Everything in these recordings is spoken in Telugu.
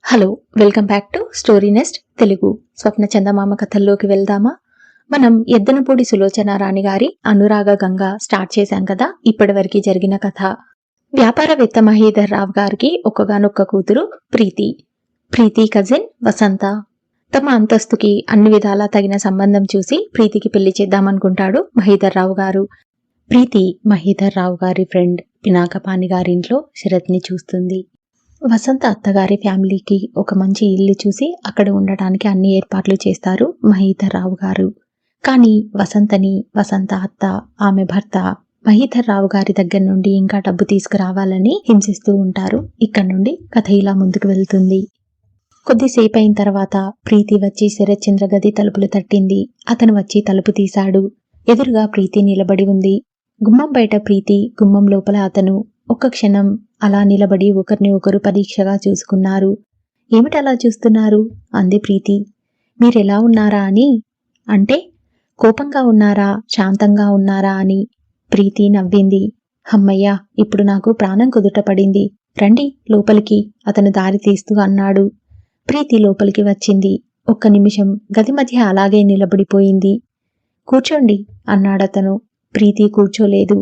Hello, welcome back to story nest Telugu. స్వప్న చందమామ కథల్లోకి వెళ్దామా? మనం ఎద్దనపూడి సులోచన రాణి గారి అనురాగ గంగ స్టార్ట్ చేశాం కదా. ఇప్పటి వరకు జరిగిన కథ. వ్యాపారవేత్త మహీధర్ రావు గారికి ఒక్కగానొక్క కూతురు ప్రీతి. ప్రీతి కజిన్ వసంత. తమ అంతస్తుకి అన్ని విధాలా తగిన సంబంధం చూసి ప్రీతికి పెళ్లి చేద్దామనుకుంటాడు మహీధర్ రావు గారు. ప్రీతి మహీధర్ రావు గారి ఫ్రెండ్ పినాకపాణి గారింట్లో శరత్ని చూస్తుంది. వసంత అత్తగారి ఫ్యామిలీకి ఒక మంచి ఇల్లు చూసి అక్కడ ఉండటానికి అన్ని ఏర్పాట్లు చేస్తారు మహీధర్ రావు గారు. కానీ వసంత అత్త, ఆమె భర్త మహీధర్ రావు గారి దగ్గర నుండి ఇంకా డబ్బు తీసుకురావాలని హింసిస్తూ ఉంటారు. ఇక్కడ నుండి కథ ఇలా ముందుకు వెళ్తుంది. కొద్దిసేపు అయిన తర్వాత ప్రీతి వచ్చి శరత్చంద్ర గది తలుపులు తట్టింది. అతను వచ్చి తలుపు తీశాడు. ఎదురుగా ప్రీతి నిలబడి ఉంది. గుమ్మం బయట ప్రీతి, గుమ్మం లోపల అతను. ఒక్క క్షణం అలా నిలబడి ఒకరిని ఒకరు పరీక్షగా చూసుకున్నారు. ఏమిటలా చూస్తున్నారు అంది ప్రీతి. మీరెలా ఉన్నారా అని. అంటే కోపంగా ఉన్నారా, శాంతంగా ఉన్నారా అని. ప్రీతి నవ్వింది. హమ్మయ్యా, ఇప్పుడు నాకు ప్రాణం కుదుట పడింది. రండి లోపలికి, అతను దారి తీస్తూ అన్నాడు. ప్రీతి లోపలికి వచ్చింది. ఒక్క నిమిషం గది మధ్య అలాగే నిలబడిపోయింది. కూర్చోండి అన్నాడతను. ప్రీతి కూర్చోలేదు.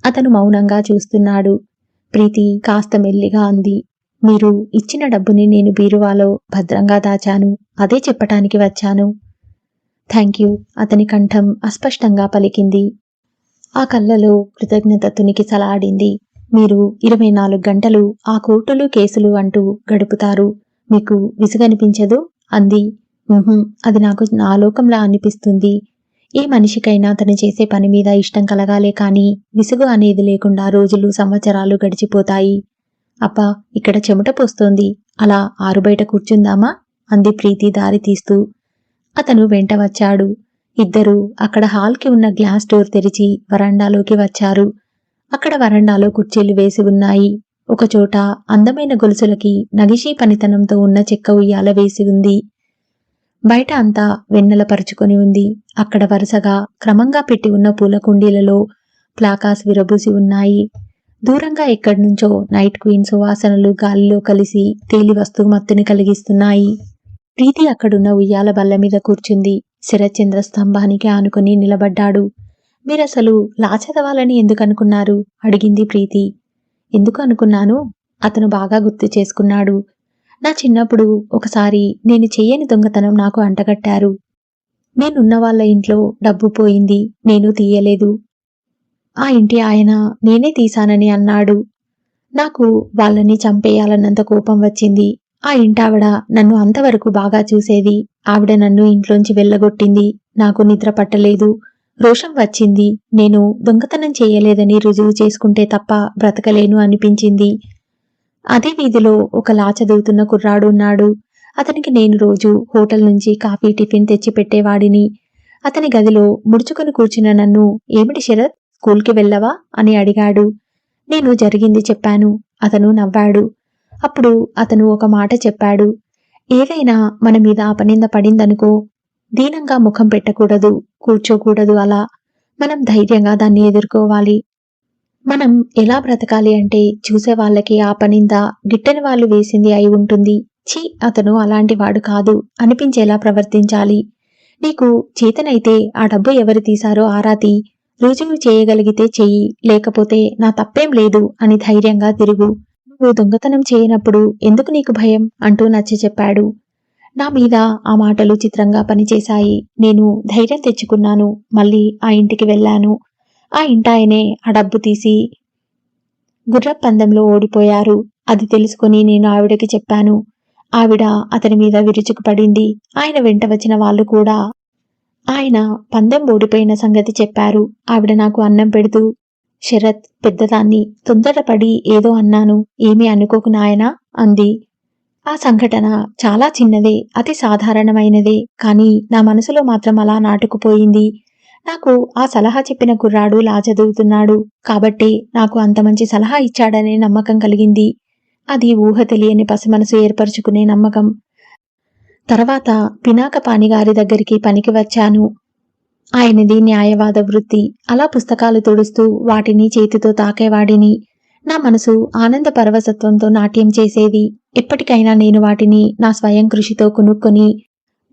అతను మౌనంగా చూస్తున్నాడు. ప్రీతి కాస్త మెల్లిగా అంది. మీరు ఇచ్చిన డబ్బుని నేను బీరువాలో భద్రంగా దాచాను. అదే చెప్పటానికి వచ్చాను. Thank you. అతని కంఠం అస్పష్టంగా పలికింది. ఆ కళ్ళలో కృతజ్ఞత తునికిసలాడింది. మీరు 24 గంటలు ఆ కోర్టులు కేసులు అంటూ గడుపుతారు. మీకు విసుగనిపించదు అంది. అది నాకు నా లోకంలా అనిపిస్తుంది. ఏ మనిషికైనా తను చేసే పని మీద ఇష్టం కలగాలే కాని విసుగు అనేది లేకుండా రోజులు, సంవత్సరాలు గడిచిపోతాయి. అబ్బా, ఇక్కడ చెమట పోస్తోంది. అలా ఆరుబయట కూర్చుందామా అంది ప్రీతి దారి తీస్తూ. అతను వెంట వచ్చాడు. ఇద్దరూ అక్కడ హాల్కి ఉన్న గ్లాస్ డోర్ తెరిచి వరండాలోకి వచ్చారు. అక్కడ వరండాలో కుర్చీలు వేసి ఉన్నాయి. ఒకచోట అందమైన గొలుసులకి నగిషీ పనితనంతో ఉన్న చెక్క ఉయ్యాల వేసి ఉంది. బయట అంతా వెన్నెల పరుచుకొని ఉంది. అక్కడ వరుసగా క్రమంగా పెట్టి ఉన్న పూల కుండీలలో ప్లాకాస్ విరబూసి ఉన్నాయి. దూరంగా ఎక్కడి నుంచో నైట్ క్వీన్ సువాసనలు గాలిలో కలిసి తేలి వస్తూ మత్తుని కలిగిస్తున్నాయి. ప్రీతి అక్కడున్న ఉయ్యాల బల్ల మీద కూర్చుంది. శరత్చంద్ర స్తంభానికి ఆనుకుని నిలబడ్డాడు. మీరసలు లా చదవాలని ఎందుకు అనుకున్నారు అడిగింది ప్రీతి. ఎందుకు అనుకున్నాను? అతను బాగా గుర్తు చేసుకున్నాడు. నా చిన్నప్పుడు ఒకసారి నేను చెయ్యని దొంగతనం నాకు అంటగట్టారు. నేనున్న వాళ్ళ ఇంట్లో డబ్బు పోయింది. నేను తీయలేదు. ఆ ఇంటి ఆయన నేనే తీశానని అన్నాడు. నాకు వాళ్ళని చంపేయాలన్నంత కోపం వచ్చింది. ఆ ఇంటావిడ నన్ను అంతవరకు బాగా చూసేది. ఆవిడ నన్ను ఇంట్లోంచి వెళ్ళగొట్టింది. నాకు నిద్ర పట్టలేదు. రోషం వచ్చింది. నేను దొంగతనం చేయలేదని రుజువు చేసుకుంటే తప్ప బ్రతకలేను అనిపించింది. అదే వీధిలో ఒక లా చదువుతున్న కుర్రాడు ఉన్నాడు. అతనికి నేను రోజు హోటల్ నుంచి కాఫీ, టిఫిన్ తెచ్చి పెట్టేవాడిని. అతని గదిలో ముడుచుకొని కూర్చున్న నన్ను, ఏమిటి శరత్, స్కూల్కి వెళ్ళవా అని అడిగాడు. నేను జరిగింది చెప్పాను. అతను నవ్వాడు. అప్పుడు అతను ఒక మాట చెప్పాడు. ఏదైనా మన మీద అపనింద పడిందనుకో, దీనంగా ముఖం పెట్టకూడదు, కూర్చోకూడదు. అలా మనం ధైర్యంగా దాన్ని ఎదుర్కోవాలి. మనం ఎలా బ్రతకాలి అంటే చూసే వాళ్ళకి ఆ పనింద గిట్టని వాళ్ళు వేసింది అయి ఉంటుంది. ఛీ, అతను అలాంటి వాడు కాదు అనిపించేలా ప్రవర్తించాలి. నీకు చేతనైతే ఆ డబ్బు ఎవరు తీశారో ఆరాతి రుజువు చేయగలిగితే చెయ్యి, లేకపోతే నా తప్పేం లేదు అని ధైర్యంగా తిరుగు. నువ్వు దొంగతనం చేయనప్పుడు ఎందుకు నీకు భయం అంటూ నచ్చ చెప్పాడు. నా మీద ఆ మాటలు చిత్రంగా పనిచేశాయి. నేను ధైర్యం తెచ్చుకున్నాను. మళ్ళీ ఆ ఇంటికి వెళ్ళాను. ఆ ఇంటాయనే ఆ డబ్బు తీసి గుర్రపందెంలో ఓడిపోయారు. అది తెలుసుకుని నేను ఆవిడకి చెప్పాను. ఆవిడ అతని మీద విరుచుకుపడింది. ఆయన వెంట వచ్చిన వాళ్ళు కూడా ఆయన పందెం ఓడిపోయిన సంగతి చెప్పారు. ఆవిడ నాకు అన్నం పెడుతూ, శరత్, పెద్దదాన్ని, తొందరపడి ఏదో అన్నాను, ఏమీ అనుకోకు నాయనా అంది. ఆ సంఘటన చాలా చిన్నదే, అతి సాధారణమైనదే. కానీ నా మనసులో మాత్రం అలా నాటుకుపోయింది. నాకు ఆ సలహా చెప్పిన కుర్రాడు లా చదువుతున్నాడు కాబట్టి నాకు అంత మంచి సలహా ఇచ్చాడనే నమ్మకం కలిగింది. అది ఊహ తెలియని పసిమనసు ఏర్పరచుకునే నమ్మకం. తర్వాత పినాకపాణి గారి దగ్గరికి పనికి వచ్చాను. ఆయనది న్యాయవాద వృత్తి. అలా పుస్తకాలు తుడుస్తూ వాటిని చేతితో తాకేవాడిని. నా మనసు ఆనంద పరవశత్వంతో నాట్యం చేసేది. ఎప్పటికైనా నేను వాటిని నా స్వయం కృషితో కొనుక్కొని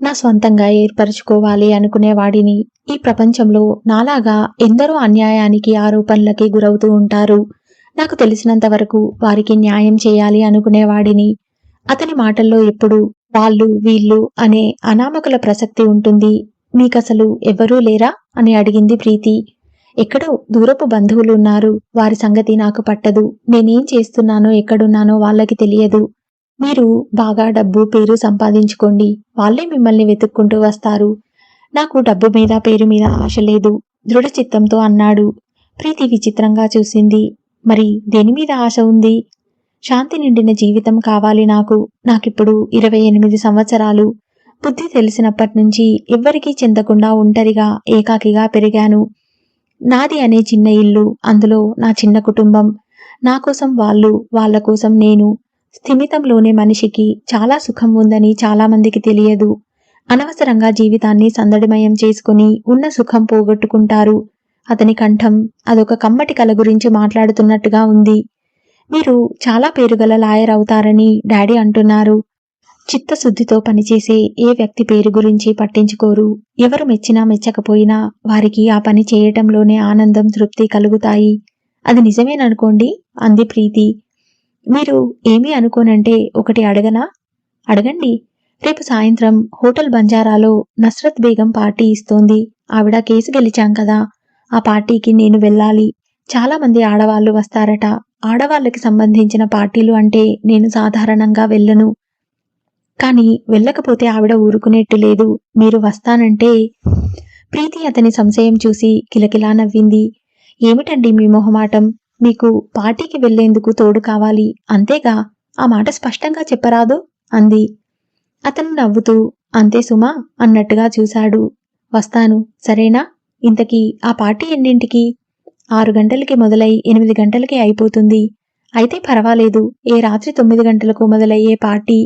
నా స్వంతంగా ఏర్పరచుకోవాలి అనుకునేవాడిని. ఈ ప్రపంచంలో నాలాగా ఎందరో అన్యాయానికి, ఆరోపణలకి గురవుతూ ఉంటారు. నాకు తెలిసినంత వరకు వారికి న్యాయం చేయాలి అనుకునేవాడిని. అతని మాటల్లో ఎప్పుడు వాళ్ళు, వీళ్ళు అనే అనామకుల ప్రసక్తి ఉంటుంది. మీకసలు ఎవ్వరూ లేరా అని అడిగింది ప్రీతి. ఎక్కడో దూరపు బంధువులున్నారు. వారి సంగతి నాకు పట్టదు. నేనేం చేస్తున్నానో, ఎక్కడున్నానో వాళ్ళకి తెలియదు. మీరు బాగా డబ్బు, పేరు సంపాదించుకోండి. వాళ్ళే మిమ్మల్ని వెతుక్కుంటూ వస్తారు. నాకు డబ్బు మీద, పేరు మీద ఆశ లేదు, దృఢచిత్తంతో అన్నాడు. ప్రీతి విచిత్రంగా చూసింది. మరి దేని మీద ఆశ ఉంది? శాంతి నిండిన జీవితం కావాలి నాకు. నాకిప్పుడు 28 సంవత్సరాలు. బుద్ధి తెలిసినప్పటినుంచి ఎవ్వరికీ చెందకుండా ఒంటరిగా, ఏకాకిగా పెరిగాను. నాది అనే చిన్న ఇల్లు, అందులో నా చిన్న కుటుంబం. నా కోసం వాళ్ళు, వాళ్ళ కోసం నేను. స్థిమితంలోనే మనిషికి చాలా సుఖం ఉందని చాలామందికి తెలియదు. అనవసరంగా జీవితాన్ని సందడిమయం చేసుకుని ఉన్న సుఖం పోగొట్టుకుంటారు. అతని కంఠం అదొక కమ్మటి కల గురించి మాట్లాడుతున్నట్టుగా ఉంది. మీరు చాలా పేరుగల లాయర్ అవుతారని డాడీ అంటున్నారు. చిత్తశుద్ధితో పనిచేసే ఏ వ్యక్తి పేరు గురించి పట్టించుకోరు. ఎవరు మెచ్చినా మెచ్చకపోయినా వారికి ఆ పని చేయటంలోనే ఆనందం, తృప్తి కలుగుతాయి. అది నిజమేననుకోండి అంది ప్రీతి. మీరు ఏమీ అనుకోనంటే ఒకటి అడగనా? అడగండి. రేపు సాయంత్రం హోటల్ బంజారాలో నస్రత్ బేగం పార్టీ ఇస్తోంది. ఆవిడ కేసు గెలిచాం కదా, ఆ పార్టీకి నేను వెళ్ళాలి. చాలా మంది ఆడవాళ్లు వస్తారట. ఆడవాళ్ళకి సంబంధించిన పార్టీలు అంటే నేను సాధారణంగా వెళ్ళను. కానీ వెళ్ళకపోతే ఆవిడ ఊరుకునేట్టు లేదు. మీరు వస్తానంటే? ప్రీతి అతని సంశయం చూసి కిలకిలా నవ్వింది. ఏమిటండి మీ మొహమాటం? మీకు పార్టీకి వెళ్లేందుకు తోడు కావాలి, అంతేగా. ఆ మాట స్పష్టంగా చెప్పరాదు అంది. అతను నవ్వుతూ అంతే సుమా అన్నట్టుగా చూశాడు. వస్తాను, సరేనా? ఇంతకీ ఆ పార్టీ ఎన్నింటికి? 6 గంటలకి మొదలై 8 గంటలకి అయిపోతుంది. అయితే పర్వాలేదు. ఏ రాత్రి 9 గంటలకు మొదలయ్యే పార్టీ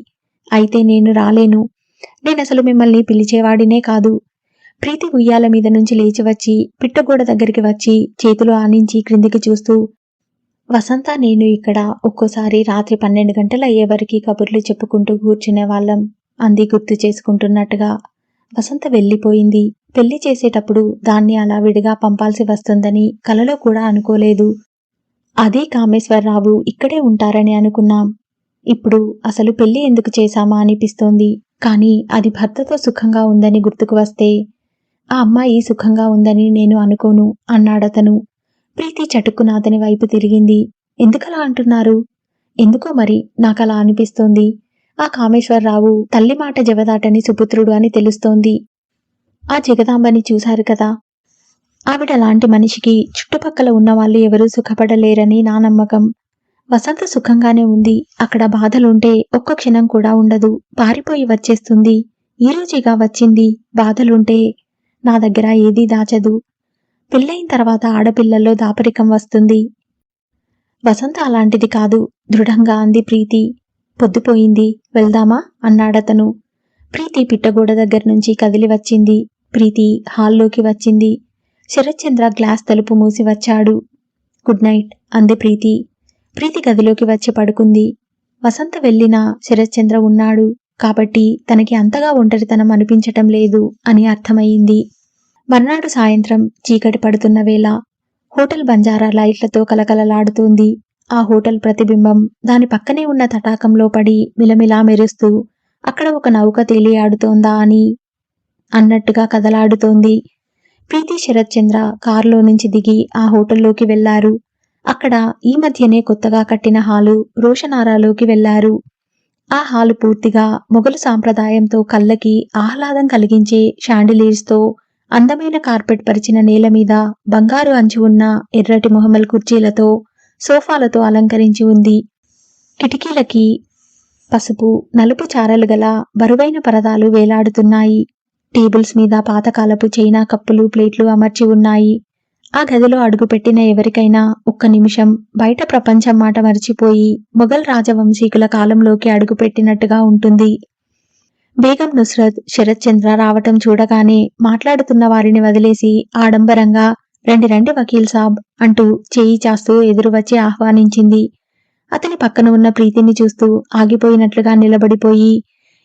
అయితే నేను రాలేను. నేనసలు మిమ్మల్ని పిలిచేవాడినే కాదు. ప్రీతి ఉయ్యాల మీద నుంచి లేచి వచ్చి పిట్టగోడ దగ్గరికి వచ్చి చేతులు ఆనించి క్రిందికి చూస్తూ, వసంత నేను ఇక్కడ ఒక్కోసారి రాత్రి 12 గంటలయ్యే వరకు కబుర్లు చెప్పుకుంటూ కూర్చునేవాళ్ళం అంది గుర్తు చేసుకుంటున్నట్టుగా. వసంత వెళ్ళిపోయింది. పెళ్లి చేసేటప్పుడు దాన్ని అలా విడిగా పంపాల్సి వస్తుందని కలలో కూడా అనుకోలేదు. అదే కామేశ్వరరావు ఇక్కడే ఉంటారని అనుకున్నాం. ఇప్పుడు అసలు పెళ్లి ఎందుకు చేశామా అనిపిస్తోంది. కానీ అది భర్తతో సుఖంగా ఉందని గుర్తుకు వస్తే ఆ అమ్మాయి సుఖంగా ఉందని నేను అనుకోను అన్నాడతను. ప్రీతి చటుక్కున అతని వైపు తిరిగింది. ఎందుకలా అంటున్నారు? ఎందుకో మరి నాకలా అనిపిస్తోంది. ఆ కామేశ్వరరావు తల్లి మాట జవదాటని సుపుత్రుడు అని తెలుస్తోంది. ఆ జగదాంబని చూశారు కదా, ఆవిడ లాంటి మనిషికి చుట్టుపక్కల ఉన్నవాళ్ళు ఎవరూ సుఖపడలేరని నా నమ్మకం. వసంత సుఖంగానే ఉంది. అక్కడ బాధలుంటే ఒక్క క్షణం కూడా ఉండదు, పారిపోయి వచ్చేస్తుంది. ఈరోజుగా వచ్చింది. బాధలుంటే నా దగ్గర ఏదీ దాచదు. పెళ్ళయిన తర్వాత ఆడపిల్లల్లో దాపరికం వస్తుంది. వసంత అలాంటిది కాదు, దృఢంగా అంది ప్రీతి. పొద్దుపోయింది, వెళ్దామా అన్నాడతను. ప్రీతి పిట్టగోడ దగ్గర నుంచి కదిలి వచ్చింది. ప్రీతి హాల్లోకి వచ్చింది. శరత్చంద్ర గ్లాస్ తలుపు మూసి వచ్చాడు. గుడ్ నైట్ అంది ప్రీతి. ప్రీతి గదిలోకి వచ్చి పడుకుంది. వసంత వెళ్ళినా శరత్చంద్ర ఉన్నాడు కాబట్టి తనకి అంతగా ఒంటరితనం అనిపించటం లేదు అని అర్థమయ్యింది. మర్నాడు సాయంత్రం చీకటి పడుతున్న వేళ హోటల్ బంజారా లైట్లతో కలకలలాడుతోంది. ఆ హోటల్ ప్రతిబింబం దాని పక్కనే ఉన్న తటాకంలో పడి మిలమిలా మెరుస్తూ అక్కడ ఒక నౌక తేలియాడుతోందా అని అన్నట్టుగా కదలాడుతోంది. ప్రీతి శరత్చంద్ర కారులో నుంచి దిగి ఆ హోటల్లోకి వెళ్లారు. అక్కడ ఈ మధ్యనే కొత్తగా కట్టిన హాలు రోషనారాలోకి వెళ్లారు. ఆ హాలు పూర్తిగా మొఘలు సాంప్రదాయంతో కళ్ళకి ఆహ్లాదం కలిగించే షాండిలీర్స్తో, అందమైన కార్పెట్ పరిచిన నేల మీద బంగారు అంచు ఉన్న ఎర్రటి మొహమల్ కుర్చీలతో, సోఫాలతో అలంకరించి ఉంది. కిటికీలకి పసుపు, నలుపు చారలు గల బరువైన పరదాలు వేలాడుతున్నాయి. టేబుల్స్ మీద పాతకాలపు చైనా కప్పులు, ప్లేట్లు అమర్చి ఉన్నాయి. ఆ గదిలో అడుగుపెట్టిన ఎవరికైనా ఒక్క నిమిషం బయట ప్రపంచం మాట మరిచిపోయి మొఘల్ రాజవంశీకుల కాలంలోకి అడుగుపెట్టినట్టుగా ఉంటుంది. బేగం నుస్రత్, శరత్చంద్ర రావటం చూడగానే మాట్లాడుతున్న వారిని వదిలేసి ఆడంబరంగా రండి రండి వకీల్ సాబ్ అంటూ చేయి చాస్తూ ఎదురు వచ్చి ఆహ్వానించింది. అతని పక్కన ఉన్న ప్రీతిని చూస్తూ ఆగిపోయినట్లుగా నిలబడిపోయి,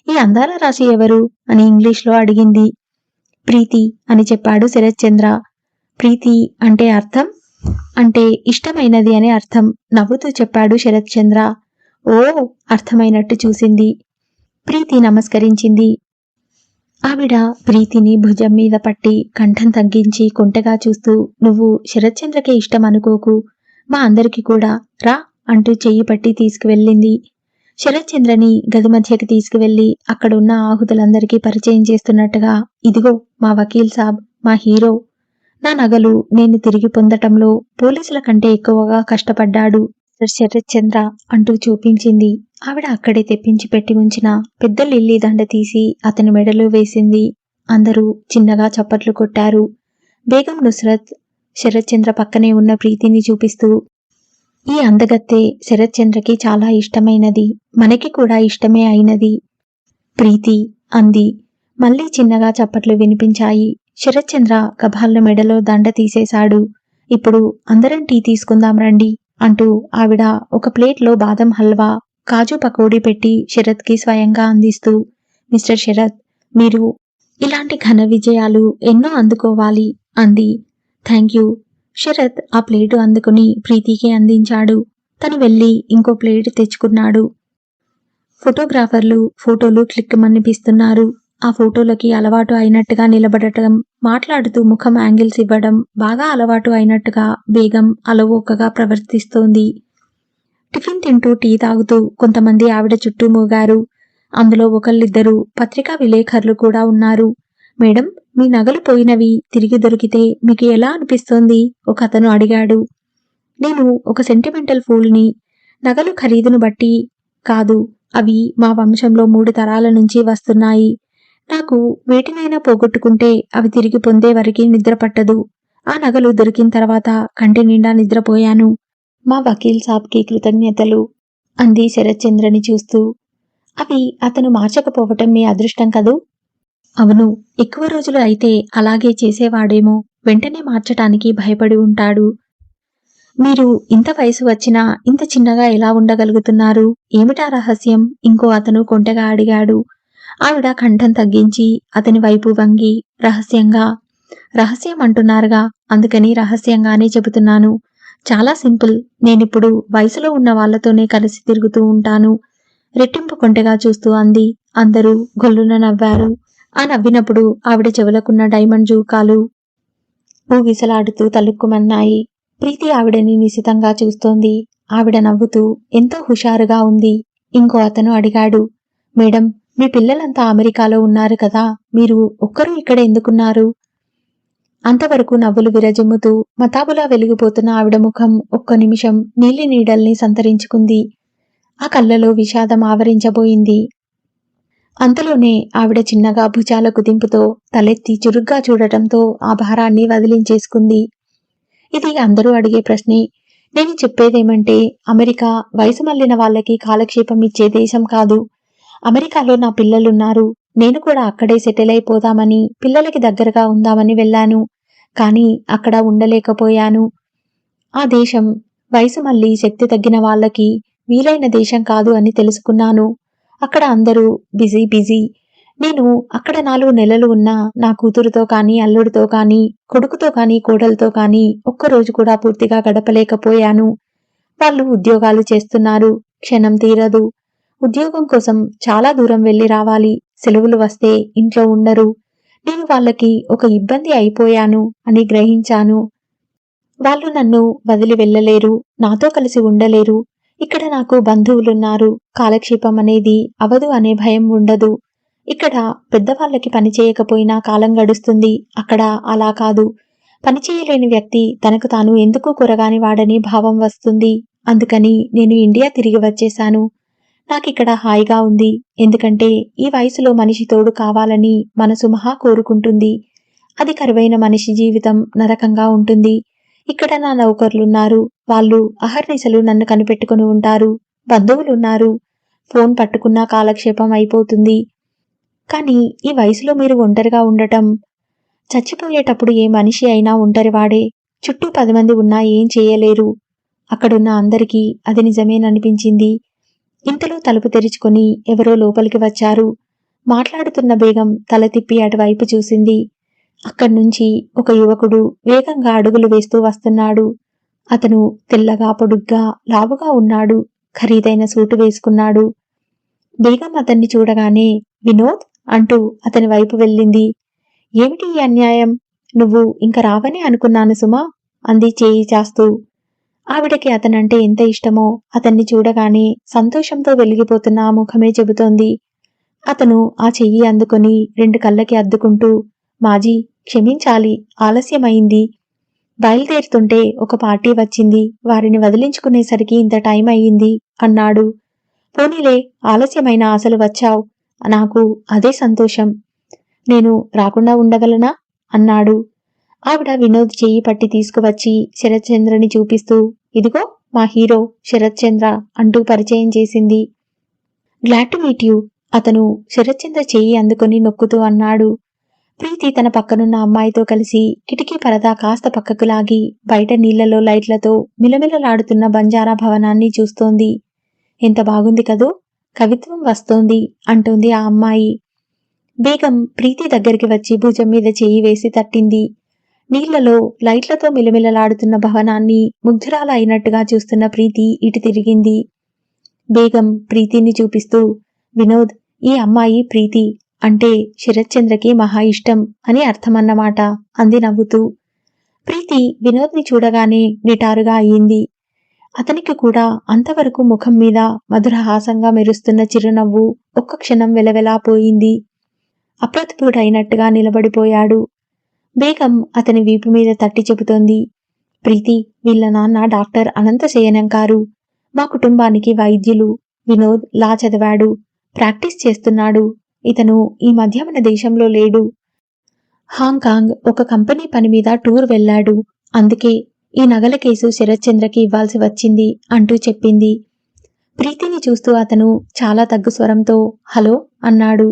ఈ అందాల రాశి ఎవరు అని ఇంగ్లీష్లో అడిగింది. ప్రీతి అని చెప్పాడు శరత్ చంద్ర. ప్రీతి అంటే అర్థం? అంటే ఇష్టమైనది అని అర్థం నవ్వుతూ చెప్పాడు శరత్ చంద్ర. ఓ, అర్థమైనట్టు చూసింది. ప్రీతి నమస్కరించింది. ఆవిడ ప్రీతిని భుజం మీద పట్టి కంఠం తగ్గించి కొంటెగా చూస్తూ, నువ్వు శరత్చంద్రకే ఇష్టం అనుకోకు, మా అందరికి కూడా రా అంటూ చెయ్యి పట్టి తీసుకువెళ్ళింది. శరత్చంద్రని గది మధ్యకి తీసుకువెళ్లి అక్కడున్న ఆహుతులందరికీ పరిచయం చేస్తున్నట్టుగా, ఇదిగో మా వకీల్ సాబ్, మా హీరో. నా నగలు నేను తిరిగి పొందటంలో పోలీసుల కంటే ఎక్కువగా కష్టపడ్డాడు శరత్చంద్ర అంటూ చూపించింది. ఆవిడ అక్కడే తెప్పించి పెట్టి ఉంచిన పెద్ద లిల్లీ దండ తీసి అతని మెడలో వేసింది. అందరూ చిన్నగా చప్పట్లు కొట్టారు. బేగం నుస్రత్ శరత్చంద్ర పక్కనే ఉన్న ప్రీతిని చూపిస్తూ, ఈ అందగత్తె శరత్చంద్రకి చాలా ఇష్టమైనది, మనకి కూడా ఇష్టమే అయినది ప్రీతి అంది. మళ్లీ చిన్నగా చప్పట్లు వినిపించాయి. శరత్చంద్ర గభాల మెడలో దండ తీసేశాడు. ఇప్పుడు అందరం టీ తీసుకుందాం రండి అంటూ ఆవిడ ఒక ప్లేట్లో బాదం హల్వా, కాజు పకోడీ పెట్టి శరత్కి స్వయంగా అందిస్తూ, మిస్టర్ శరత్, మీరు ఇలాంటి ఘన విజయాలు ఎన్నో అందుకోవాలి అంది. Thank you. శరత్ ఆ ప్లేటు అందుకుని ప్రీతికి అందించాడు. తను వెళ్లి ఇంకో ప్లేట్ తెచ్చుకున్నాడు. ఫోటోగ్రాఫర్లు ఫోటోలు క్లిక్కుమనిపిస్తున్నారు. ఆ ఫోటోలకి అలవాటు అయినట్టుగా నిలబడటం, మాట్లాడుతూ ముఖం యాంగిల్స్ ఇవ్వడం బాగా అలవాటు అయినట్టుగా బేగం అలవోకగా ప్రవర్తిస్తోంది. టిఫిన్ తింటూ టీ తాగుతూ కొంతమంది ఆవిడ చుట్టూ మూగారు. అందులో ఒకళ్ళిద్దరు పత్రికా విలేకరులు కూడా ఉన్నారు. మేడం, మీ నగలు పోయినవి తిరిగి దొరికితే మీకు ఎలా అనిపిస్తోంది? ఒక అతను అడిగాడు. నేను ఒక సెంటిమెంటల్ ఫూల్ని. నగలు ఖరీదును బట్టి కాదు, అవి మా వంశంలో 3 తరాల నుంచి వస్తున్నాయి. నాకు వేటినైనా పోగొట్టుకుంటే అవి తిరిగి పొందే వరకు నిద్ర పట్టదు. ఆ నగలు దొరికిన తర్వాత కంటి నిండా నిద్రపోయాను. మా వకీల్ సాబ్కి కృతజ్ఞతలు అంది శరత్చంద్రని చూస్తూ. అవి అతను మార్చకపోవటం మీ అదృష్టం కదూ? అవును, ఎక్కువ రోజులు అయితే అలాగే చేసేవాడేమో, వెంటనే మార్చటానికి భయపడి ఉంటాడు. మీరు ఇంత వయసు వచ్చినా ఇంత చిన్నగా ఎలా ఉండగలుగుతున్నారు? ఏమిటా రహస్యం? ఇంకో అతను కొంటెగా అడిగాడు. ఆవిడ కంఠం తగ్గించి అతని వైపు వంగి రహస్యంగా, రహస్యం అంటున్నారుగా, అందుకని రహస్యంగానే చెబుతున్నాను. చాలా సింపుల్. నేనిప్పుడు వయసులో ఉన్న వాళ్లతోనే కలిసి తిరుగుతూ ఉంటాను రెట్టింపు కొంటెగా చూస్తూ అంది. అందరూ గొల్లున నవ్వారు. ఆ నవ్వినప్పుడు ఆవిడ చెవులకున్న డైమండ్ జూకాలు ఊగిసలాడుతూ తలుక్కుమన్నాయి. ప్రీతి ఆవిడని నిశితంగా చూస్తోంది. ఆవిడ నవ్వుతూ ఎంతో హుషారుగా ఉంది. ఇంకో అతను అడిగాడు. మేడం, మీ పిల్లలంతా అమెరికాలో ఉన్నారు కదా, మీరు ఒక్కరూ ఇక్కడ ఎందుకున్నారు? అంతవరకు నవ్వులు విరజిమ్ముతూ మతాబులా వెలిగిపోతున్న ఆవిడ ముఖం ఒక్క నిమిషం నీలి నీడల్ని సంతరించుకుంది. ఆ కళ్ళలో విషాదం ఆవరించబోయింది. అంతలోనే ఆవిడ చిన్నగా భుజాల కుదింపుతో తలెత్తి చురుగ్గా చూడటంతో ఆ భారాన్ని వదిలించేసుకుంది. ఇది అందరూ అడిగే ప్రశ్నే. నేను చెప్పేదేమంటే, అమెరికా వయసు మళ్లిన వాళ్ళకి కాలక్షేపం ఇచ్చే దేశం కాదు. అమెరికాలో నా పిల్లలున్నారు. నేను కూడా అక్కడే సెటిల్ అయిపోదామని, పిల్లలకి దగ్గరగా ఉందామని వెళ్ళాను. కానీ అక్కడ ఉండలేకపోయాను. ఆ దేశం వయసు మళ్ళీ శక్తి తగ్గిన వాళ్ళకి వీలైన దేశం కాదు అని తెలుసుకున్నాను. అక్కడ అందరూ బిజీ బిజీ. నేను అక్కడ 4 నెలలు ఉన్నా నా కూతురుతో కానీ, అల్లుడితో కానీ, కొడుకుతో కానీ, కోడలతో కానీ ఒక్కరోజు కూడా పూర్తిగా గడపలేకపోయాను. వాళ్ళు ఉద్యోగాలు చేస్తున్నారు. క్షణం తీరదు. ఉద్యోగం కోసం చాలా దూరం వెళ్లి రావాలి. సెలవులు వస్తే ఇంట్లో ఉండరు. నేను వాళ్ళకి ఒక ఇబ్బంది అయిపోయాను అని గ్రహించాను. వాళ్ళు నన్ను వదిలి వెళ్ళలేరు, నాతో కలిసి ఉండలేరు. ఇక్కడ నాకు బంధువులున్నారు. కాలక్షేపం అనేది అవదు అనే భయం ఉండదు. ఇక్కడ పెద్దవాళ్ళకి పని చేయకపోయినా కాలం గడుస్తుంది. అక్కడ అలా కాదు. పనిచేయలేని వ్యక్తి తనకు తాను ఎందుకు కొరగాని వాడని భావం వస్తుంది. అందుకని నేను ఇండియా తిరిగి వచ్చేశాను. నాకిక్కడ హాయిగా ఉంది. ఎందుకంటే ఈ వయసులో మనిషి తోడు కావాలని మనసు మహా కోరుకుంటుంది. అది కరువైన మనిషి జీవితం నరకంగా ఉంటుంది. ఇక్కడ నా నౌకర్లున్నారు. వాళ్ళు అహర్నిశలు నన్ను కనిపెట్టుకుని ఉంటారు. బంధువులున్నారు. ఫోన్ పట్టుకున్నా కాలక్షేపం అయిపోతుంది. కానీ ఈ వయసులో మీరు ఒంటరిగా ఉండటం, చచ్చిపోయేటప్పుడు ఏ మనిషి అయినా ఒంటరివాడే. చుట్టూ 10 మంది ఉన్నా ఏం చేయలేరు. అక్కడున్న అందరికీ అది నిజమేననిపించింది. ఇంతలో తలుపు తెరుచుకొని ఎవరో లోపలికి వచ్చారు. మాట్లాడుతున్న బేగం తల తిప్పి అటువైపు చూసింది. అక్కడ్నుంచి ఒక యువకుడు వేగంగా అడుగులు వేస్తూ వస్తున్నాడు. అతను తెల్లగా, పొడుగ్గా, లావుగా ఉన్నాడు. ఖరీదైన సూటు వేసుకున్నాడు. బేగం అతన్ని చూడగానే వినోద్ అంటూ అతని వైపు వెళ్ళింది. ఏమిటి ఈ అన్యాయం? నువ్వు ఇంక రావని అనుకున్నాను సుమా అంది చేయి చాస్తూ. ఆవిడకి అతనంటే ఎంత ఇష్టమో అతన్ని చూడగానే సంతోషంతో వెలిగిపోతున్న ఆ ముఖమే చెబుతోంది. అతను ఆ చెయ్యి అందుకొని 2 కళ్ళకి అద్దుకుంటూ, మాజీ క్షమించాలి, ఆలస్యమైంది. బయలుదేరుతుంటే ఒక పార్టీ వచ్చింది. వారిని వదిలించుకునేసరికి ఇంత టైం అయ్యింది అన్నాడు. పోనీలే, ఆలస్యమైన అసలు వచ్చావ్. నాకు అదే సంతోషం. నేను రాకుండా ఉండగలనా అన్నాడు. ఆవిడ వినోద్ చెయ్యి పట్టి తీసుకువచ్చి శరత్చంద్రని చూపిస్తూ, ఇదిగో మా హీరో శరత్చంద్ర అంటూ పరిచయం చేసింది. గ్లాడ్ టు మీట్ యూ అతను శరత్చంద్ర చెయ్యి అందుకొని నొక్కుతూ అన్నాడు. ప్రీతి తన పక్కనున్న అమ్మాయితో కలిసి కిటికీ పరదా కాస్త పక్కకు లాగి బయట నీళ్లలో లైట్లతో మిలమిలలాడుతున్న బంజారా భవనాన్ని చూస్తోంది. ఎంత బాగుంది కదూ, కవిత్వం వస్తోంది అంటోంది ఆ అమ్మాయి. బేగం ప్రీతి దగ్గరికి వచ్చి భుజం మీద చెయ్యి వేసి తట్టింది. నీళ్లలో లైట్లతో మిలమిలలాడుతున్న భవనాన్ని ముగ్ధురాల అయినట్టుగా చూస్తున్న ప్రీతి ఇటు తిరిగింది. బేగం ప్రీతిని చూపిస్తూ, వినోద్, ఈ అమ్మాయి ప్రీతి అంటే శరత్చంద్రకి మహా ఇష్టం అని అర్థమన్నమాట అంది నవ్వుతూ. ప్రీతి వినోద్ని చూడగానే నిటారుగా అయ్యింది. అతనికి కూడా అంతవరకు ముఖం మీద మధురహాసంగా మెరుస్తున్న చిరునవ్వు ఒక్క క్షణం వెలవెలా పోయింది. అప్రతిభుడైనట్టుగా నిలబడిపోయాడు. బేగం అతని వీపు మీద తట్టి చెబుతోంది. ప్రీతి, వీళ్ళ నాన్న డాక్టర్ అనంతశయనం గారు. మా కుటుంబానికి వైద్యులు. వినోద్ లా చదివాడు. ప్రాక్టీస్ చేస్తున్నాడు. ఇతను ఈ మధ్య మన దేశంలో లేడు. హాంకాంగ్ ఒక కంపెనీ పని మీద టూర్ వెళ్లాడు. అందుకే ఈ నగల కేసు శరత్చంద్రకి ఇవ్వాల్సి వచ్చింది అంటూ చెప్పింది. ప్రీతిని చూస్తూ అతను చాలా తగ్గు స్వరంతో హలో అన్నాడు.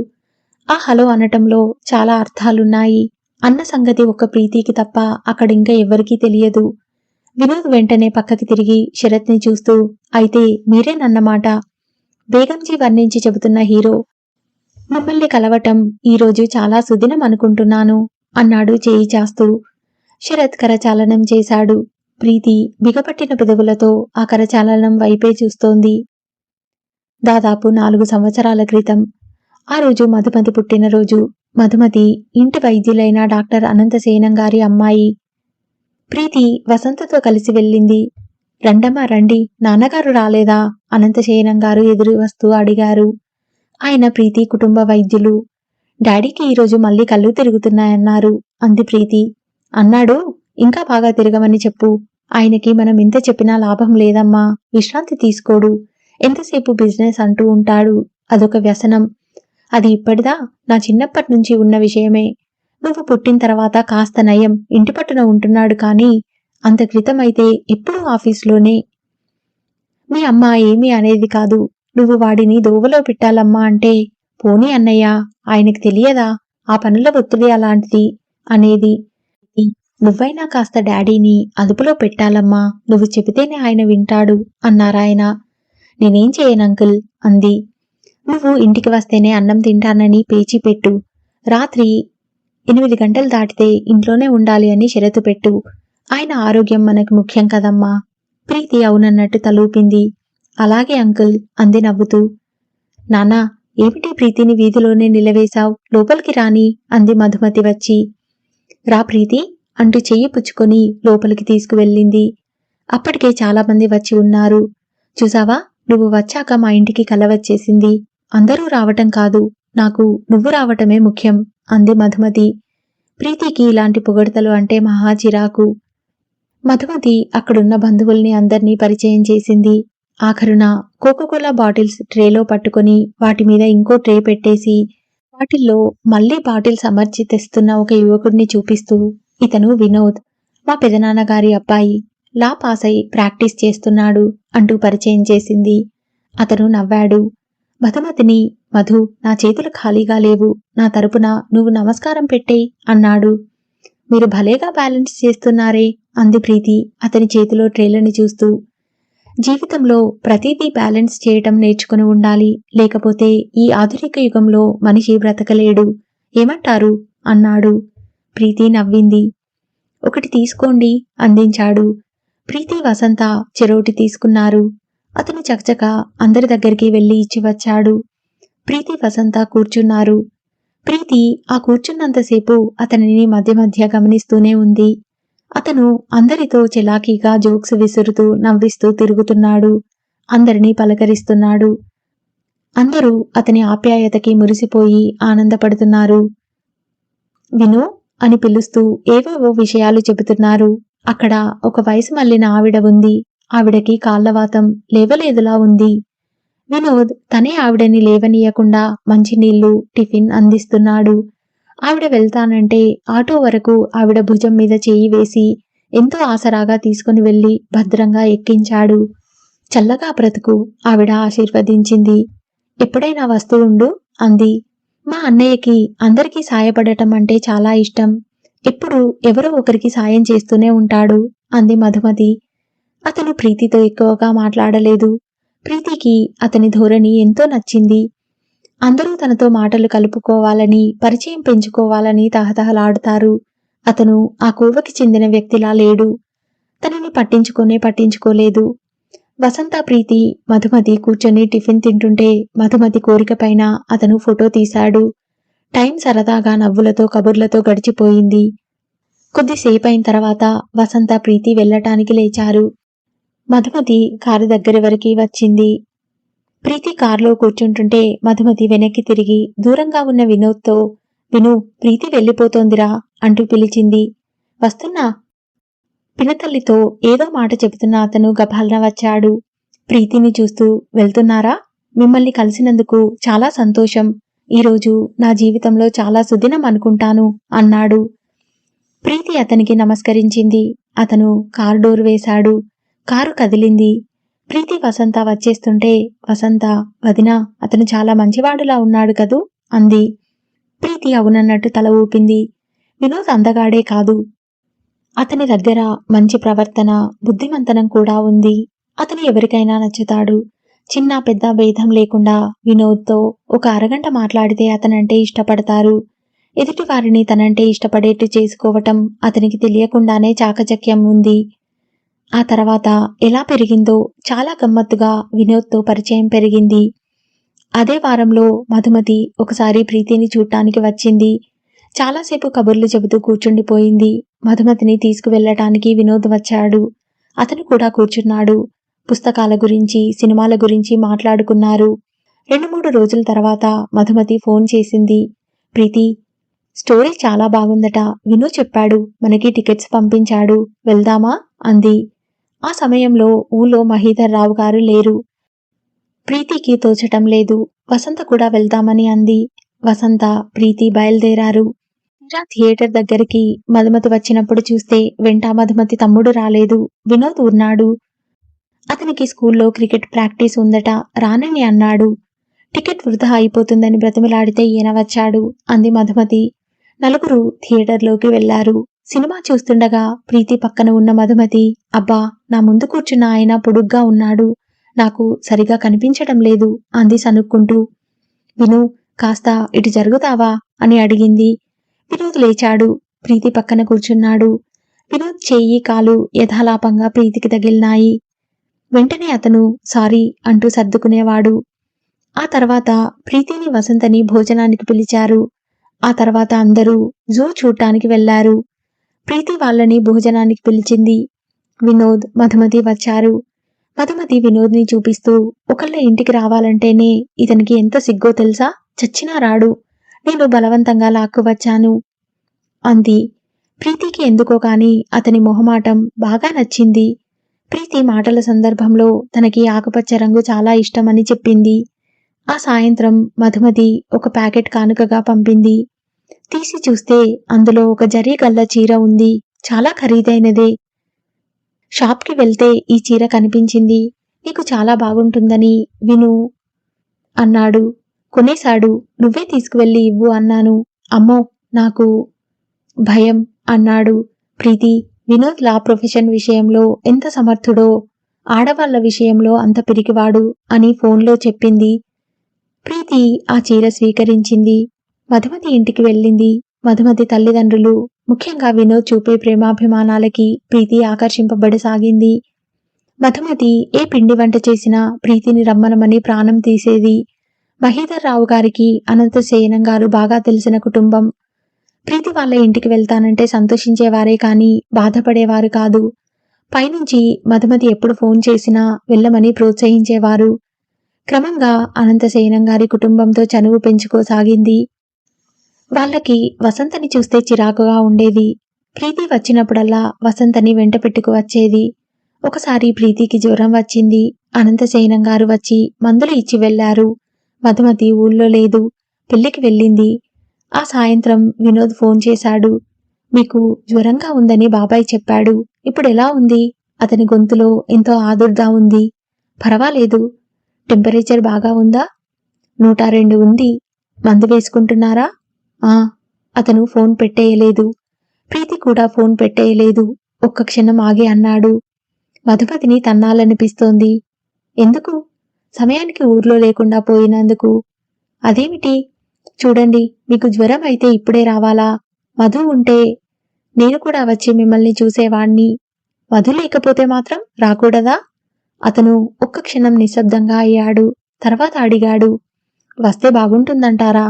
ఆ హలో అనటంలో చాలా అర్థాలున్నాయి. అన్న సంగతి ఒక్క ప్రీతికి తప్ప అక్కడింకా ఎవ్వరికీ తెలియదు. వినోద్ వెంటనే పక్కకి తిరిగి శరత్ని చూస్తూ, అయితే మీరేనన్నమాట బేగంజీ వర్ణించి చెబుతున్న హీరో. మిమ్మల్ని కలవటం ఈరోజు చాలా సుదినం అనుకుంటున్నాను అన్నాడు చేయి చాస్తూ. శరత్ కరచాలనం చేశాడు. ప్రీతి బిగపట్టిన పెదవులతో ఆ కరచాలనం వైపే చూస్తోంది. దాదాపు 4 సంవత్సరాల క్రితం. ఆ రోజు మధుమతి పుట్టినరోజు. మధుమతి ఇంటి వైద్యులైన డాక్టర్ అనంతశయనం గారి అమ్మాయి. ప్రీతి వసంతతో కలిసి వెళ్ళింది. రండమ్మా రండి, నాన్నగారు రాలేదా? అనంతశయనం గారు ఎదురు వస్తూ అడిగారు. ఆయన ప్రీతి కుటుంబ వైద్యులు. డాడీకి ఈరోజు మళ్ళీ కళ్ళు తిరుగుతున్నాయన్నారు అంది ప్రీతి. అన్నాడు, ఇంకా బాగా తిరగమని చెప్పు. ఆయనకి మనం ఎంత చెప్పినా లాభం లేదమ్మా. విశ్రాంతి తీసుకోడు. ఎంతసేపు బిజినెస్ అంటూ ఉంటాడు. అదొక వ్యసనం. అది ఇప్పటిదా, నా చిన్నప్పటి నుంచి ఉన్న విషయమే. నువ్వు పుట్టిన తర్వాత కాస్త నయం, ఇంటి పట్టున ఉంటున్నాడు. కానీ అంత క్రితం అయితే ఎప్పుడూ ఆఫీస్లోనే. మీ అమ్మ ఏమీ అనేది కాదు. నువ్వు వాడిని దోవలో పెట్టాలమ్మా అంటే, పోనీ అన్నయ్య, ఆయనకి తెలియదా ఆ పనుల ఒత్తిడి అలాంటిది అనేది. నువ్వైనా కాస్త డాడీని అదుపులో పెట్టాలమ్మా. నువ్వు చెబితేనే ఆయన వింటాడు అన్నారాయన. నేనేం చేయను అంకుల్ అంది. నువ్వు ఇంటికి వస్తేనే అన్నం తింటానని పేచీ పెట్టు. రాత్రి 8 గంటలు దాటితే ఇంట్లోనే ఉండాలి అని షరతు పెట్టు. ఆయన ఆరోగ్యం మనకు ముఖ్యం కదమ్మా. ప్రీతి అవునన్నట్టు తలూపింది. అలాగే అంకుల్ అంది నవ్వుతూ. నానా, ఏమిటి ప్రీతిని వీధిలోనే నిలవేశావ్? లోపలికి రాని అంది మధుమతి వచ్చి. రా ప్రీతి అంటూ చెయ్యి పుచ్చుకొని లోపలికి తీసుకువెళ్ళింది. అప్పటికే చాలా మంది వచ్చి ఉన్నారు. చూసావా, నువ్వు వచ్చాక మా ఇంటికి కల వచ్చేసింది. అందరూ రావటం కాదు, నాకు నువ్వు రావటమే ముఖ్యం అంది మధుమతి. ప్రీతికి ఇలాంటి పొగడ్తలు అంటే మహా చిరాకు. మధుమతి అక్కడున్న బంధువుల్ని అందర్నీ పరిచయం చేసింది. ఆఖరున కోకోకోలా బాటిల్స్ ట్రేలో పట్టుకొని వాటి మీద ఇంకో ట్రే పెట్టేసి వాటిల్లో మళ్లీ బాటిల్స్ అమర్చి తెస్తున్న ఒక యువకుడిని చూపిస్తూ, ఇతను వినోద్, మా పెదనాన్నగారి అబ్బాయి. లా పాస్ అయి ప్రాక్టీస్ చేస్తున్నాడు అంటూ పరిచయం చేసింది. అతను నవ్వాడు. మధుమతిని, మధు, నా చేతులు ఖాళీగా లేవు, నా తరపున నువ్వు నమస్కారం పెట్టేయ్ అన్నాడు. మీరు భలేగా బ్యాలెన్స్ చేస్తున్నారే అంది ప్రీతి అతని చేతిలో ట్రేలను చూస్తూ. జీవితంలో ప్రతిదీ బ్యాలెన్స్ చేయటం నేర్చుకుని ఉండాలి, లేకపోతే ఈ ఆధునిక యుగంలో మనిషి బ్రతకలేడు. ఏమంటారు అన్నాడు. ప్రీతి నవ్వింది. ఒకటి తీసుకోండి అందించాడు. ప్రీతి వసంత చెరోటి తీసుకున్నారు. అతను చకచక అందరి దగ్గరికి వెళ్లి ఇచ్చి వచ్చాడు. ప్రీతి వసంత కూర్చున్నారు. ప్రీతి ఆ కూర్చున్నంతసేపు అతనిని మధ్య మధ్య గమనిస్తూనే ఉంది. అతను అందరితో చెలాకీగా జోక్స్ విసురుతూ నవ్విస్తూ తిరుగుతున్నాడు. అందరినీ పలకరిస్తున్నాడు. అందరూ అతని ఆప్యాయతకి మురిసిపోయి ఆనందపడుతున్నారు. విను అని పిలుస్తూ ఏవేవో విషయాలు చెబుతున్నారు. అక్కడ ఒక వయసు మళ్ళిన ఆవిడ ఉంది. ఆవిడకి కాళ్లవాతం, లేవలేదులా ఉంది. వినోద్ తనే ఆవిడని లేవనీయకుండా మంచినీళ్లు, టిఫిన్ అందిస్తున్నాడు. ఆవిడ వెళ్తానంటే ఆటో వరకు ఆవిడ భుజం మీద చేయి వేసి ఎంతో ఆసరాగా తీసుకుని వెళ్లి భద్రంగా ఎక్కించాడు. చల్లగా బ్రతుకు ఆవిడ ఆశీర్వదించింది. ఎప్పుడైనా వస్తూ ఉండు అంది. మా అన్నయ్యకి అందరికీ సాయపడటం అంటే చాలా ఇష్టం. ఎప్పుడు ఎవరో ఒకరికి సాయం చేస్తూనే ఉంటాడు అంది మధుమతి. అతను ప్రీతితో ఎక్కువగా మాట్లాడలేదు. ప్రీతికి అతని ధోరణి ఎంతో నచ్చింది. అందరూ తనతో మాటలు కలుపుకోవాలని, పరిచయం పెంచుకోవాలని తహతహలాడుతారు. అతను ఆ కోవకి చెందిన వ్యక్తిలా లేడు. తనని పట్టించుకోలేదు. వసంత, ప్రీతి, మధుమతి కూర్చొని టిఫిన్ తింటుంటే మధుమతి కోరికపైన అతను ఫోటో తీశాడు. టైం సరదాగా నవ్వులతో కబుర్లతో గడిచిపోయింది. కొద్దిసేపైన తర్వాత వసంత, ప్రీతి వెళ్లటానికి లేచారు. మధుమతి కారు దగ్గర వరకు వచ్చింది. ప్రీతి కారులో కూర్చుంటుంటే మధుమతి వెనక్కి తిరిగి దూరంగా ఉన్న వినోద్తో, విను, ప్రీతి వెళ్ళిపోతోందిరా అంటూ పిలిచింది. వస్తున్నా. పినతల్లితో ఏదో మాట చెబుతున్న అతను గభాలన వచ్చాడు. ప్రీతిని చూస్తూ, వెళ్తున్నారా? మిమ్మల్ని కలిసినందుకు చాలా సంతోషం. ఈరోజు నా జీవితంలో చాలా సుదినం అనుకుంటాను అన్నాడు. ప్రీతి అతనికి నమస్కరించింది. అతను కారు డోర్ వేశాడు. కారు కదిలింది. ప్రీతి వసంత వచ్చేస్తుంటే, వసంత, వదినా, అతను చాలా మంచివాడులా ఉన్నాడు కదూ అంది. ప్రీతి అవునన్నట్టు తల ఊపింది. వినోద్ అందగాడే కాదు, అతని దగ్గర మంచి ప్రవర్తన, బుద్ధిమంతనం కూడా ఉంది. అతను ఎవరికైనా నచ్చుతాడు. చిన్న పెద్ద భేదం లేకుండా వినోద్తో ఒక అరగంట మాట్లాడితే అతనంటే ఇష్టపడతారు. ఎదుటివారిని తనంటే ఇష్టపడేట్టు చేసుకోవటం అతనికి తెలియకుండానే చాకచక్యం ఉంది. ఆ తర్వాత ఎలా పెరిగిందో చాలా గమ్మత్తుగా వినోద్తో పరిచయం పెరిగింది. అదే వారంలో మధుమతి ఒకసారి ప్రీతిని చూడటానికి వచ్చింది. చాలాసేపు కబుర్లు చెబుతూ కూర్చుండిపోయింది. మధుమతిని తీసుకువెళ్లటానికి వినోద్ వచ్చాడు. అతను కూడా కూర్చున్నాడు. పుస్తకాల గురించి, సినిమాల గురించి మాట్లాడుకున్నారు. 2-3 రోజుల తర్వాత మధుమతి ఫోన్ చేసింది. ప్రీతి, స్టోరీ చాలా బాగుందట, విను చెప్పాడు, మనకి టికెట్స్ పంపించాడు, వెళ్దామా అంది. ఆ సమయంలో ఊళ్ళో మహీధర్ రావు గారు లేరు. ప్రీతికి తోచటం లేదు. వసంత కూడా వెళ్దామని అంది. వసంత, ప్రీతి బయలుదేరారు. థియేటర్ దగ్గరికి మధుమతి వచ్చినప్పుడు చూస్తే వెంట మధుమతి తమ్ముడు రాలేదు. వినోద్ ఉన్నాడు. అతనికి స్కూల్లో క్రికెట్ ప్రాక్టీస్ ఉందట, రానని అన్నాడు. టికెట్ వృధా అయిపోతుందని బ్రతిమలాడితే ఈయన వచ్చాడు అంది మధుమతి. నలుగురు థియేటర్లోకి వెళ్లారు. సినిమా చూస్తుండగా ప్రీతి పక్కన ఉన్న మధుమతి, అబ్బా, నా ముందు కూర్చున్న ఆయన పొడుగ్గా ఉన్నాడు, నాకు సరిగా కనిపించటం లేదు అంది సనుక్కుంటూ. విను, కాస్త ఇటు జరుగుతావా అని అడిగింది. వినోద్ లేచాడు. ప్రీతి పక్కన కూర్చున్నాడు. వినోద్ చెయ్యి, కాలు యథాలాపంగా ప్రీతికి తగిలినాయి. వెంటనే అతను సారీ అంటూ సర్దుకునేవాడు. ఆ తర్వాత ప్రీతిని, వసంతని భోజనానికి పిలిచారు. ఆ తర్వాత అందరూ జూ చూడ్డానికి వెళ్లారు. ప్రీతి వాళ్ళని భోజనానికి పిలిచింది. వినోద్, మధుమతి వచ్చారు. మధుమతి వినోద్ని చూపిస్తూ, ఒకళ్ళ ఇంటికి రావాలంటేనే ఇతనికి ఎంత సిగ్గో తెలుసా, చచ్చినా రాడు, నేను బలవంతంగా లాక్కువచ్చాను అంది. ప్రీతికి ఎందుకో కాని అతని మొహమాటం బాగా నచ్చింది. ప్రీతి మాటల సందర్భంలో తనకి ఆకుపచ్చ రంగు చాలా ఇష్టమని చెప్పింది. ఆ సాయంత్రం మధుమతి ఒక ప్యాకెట్ కానుకగా పంపింది. తీసి చూస్తే అందులో ఒక జరీ గల్ల చీర ఉంది. చాలా ఖరీదైనదే. షాప్కి వెళ్తే ఈ చీర కనిపించింది. నీకు చాలా బాగుంటుందని విను అన్నాడు. కొనేశాడు. నువ్వే తీసుకువెళ్ళి ఇవ్వు అన్నాను. అమ్మో, నాకు భయం అన్నాడు. ప్రీతి, వినోద్ లా ప్రొఫెషన్ విషయంలో ఎంత సమర్థుడో ఆడవాళ్ల విషయంలో అంత పిరికివాడు అని ఫోన్లో చెప్పింది. ప్రీతి ఆ చీర స్వీకరించింది. మధుమతి ఇంటికి వెళ్ళింది. మధుమతి తల్లిదండ్రులు, ముఖ్యంగా వినోద్ చూపే ప్రేమాభిమానాలకి ప్రీతి ఆకర్షింపబడసాగింది. మధుమతి ఏ పిండి వంట చేసినా ప్రీతిని రమ్మనమని ప్రాణం తీసేది. మహీధర్ రావు గారికి అనంతశయనం గారు బాగా తెలిసిన కుటుంబం. ప్రీతి వాళ్ళ ఇంటికి వెళ్తానంటే సంతోషించేవారే కాని బాధపడేవారు కాదు. పైనుంచి మధుమతి ఎప్పుడు ఫోన్ చేసినా వెళ్ళమని ప్రోత్సహించేవారు. క్రమంగా అనంతశయనం గారి కుటుంబంతో చనువు పెంచుకోసాగింది. వాళ్ళకి వసంతని చూస్తే చిరాకుగా ఉండేది. ప్రీతి వచ్చినప్పుడల్లా వసంతని వెంట పెట్టుకు వచ్చేది. ఒకసారి ప్రీతికి జ్వరం వచ్చింది. అనంతశయనం గారు వచ్చి మందులు ఇచ్చి వెళ్లారు. మధుమతి ఊళ్ళో లేదు, పెళ్లికి వెళ్ళింది. ఆ సాయంత్రం వినోద్ ఫోన్ చేశాడు. మీకు జ్వరంగా ఉందని బాబాయ్ చెప్పాడు. ఇప్పుడెలా ఉంది? అతని గొంతులో ఎంతో ఆదుర్దా ఉంది. పర్వాలేదు. టెంపరేచర్ బాగా ఉందా? 102 ఉంది. మందు వేసుకుంటున్నారా? ఆ. అతను ఫోన్ పెట్టేయలేదు. ప్రీతి కూడా ఫోన్ పెట్టేయలేదు. ఒక్క క్షణం ఆగి అన్నాడు, మధుమతిని తన్నాలనిపిస్తోంది. ఎందుకు? సమయానికి ఊర్లో లేకుండా పోయినందుకు. అదేమిటి? చూడండి, మీకు జ్వరం అయితే ఇప్పుడే రావాలా? మధు ఉంటే నేను కూడా వచ్చి మిమ్మల్ని చూసేవాణ్ణి. మధు లేకపోతే మాత్రం రాకూడదా? అతను ఒక్క క్షణం నిశ్శబ్దంగా అయ్యాడు. తర్వాత అడిగాడు, వస్తే బాగుంటుందంటారా?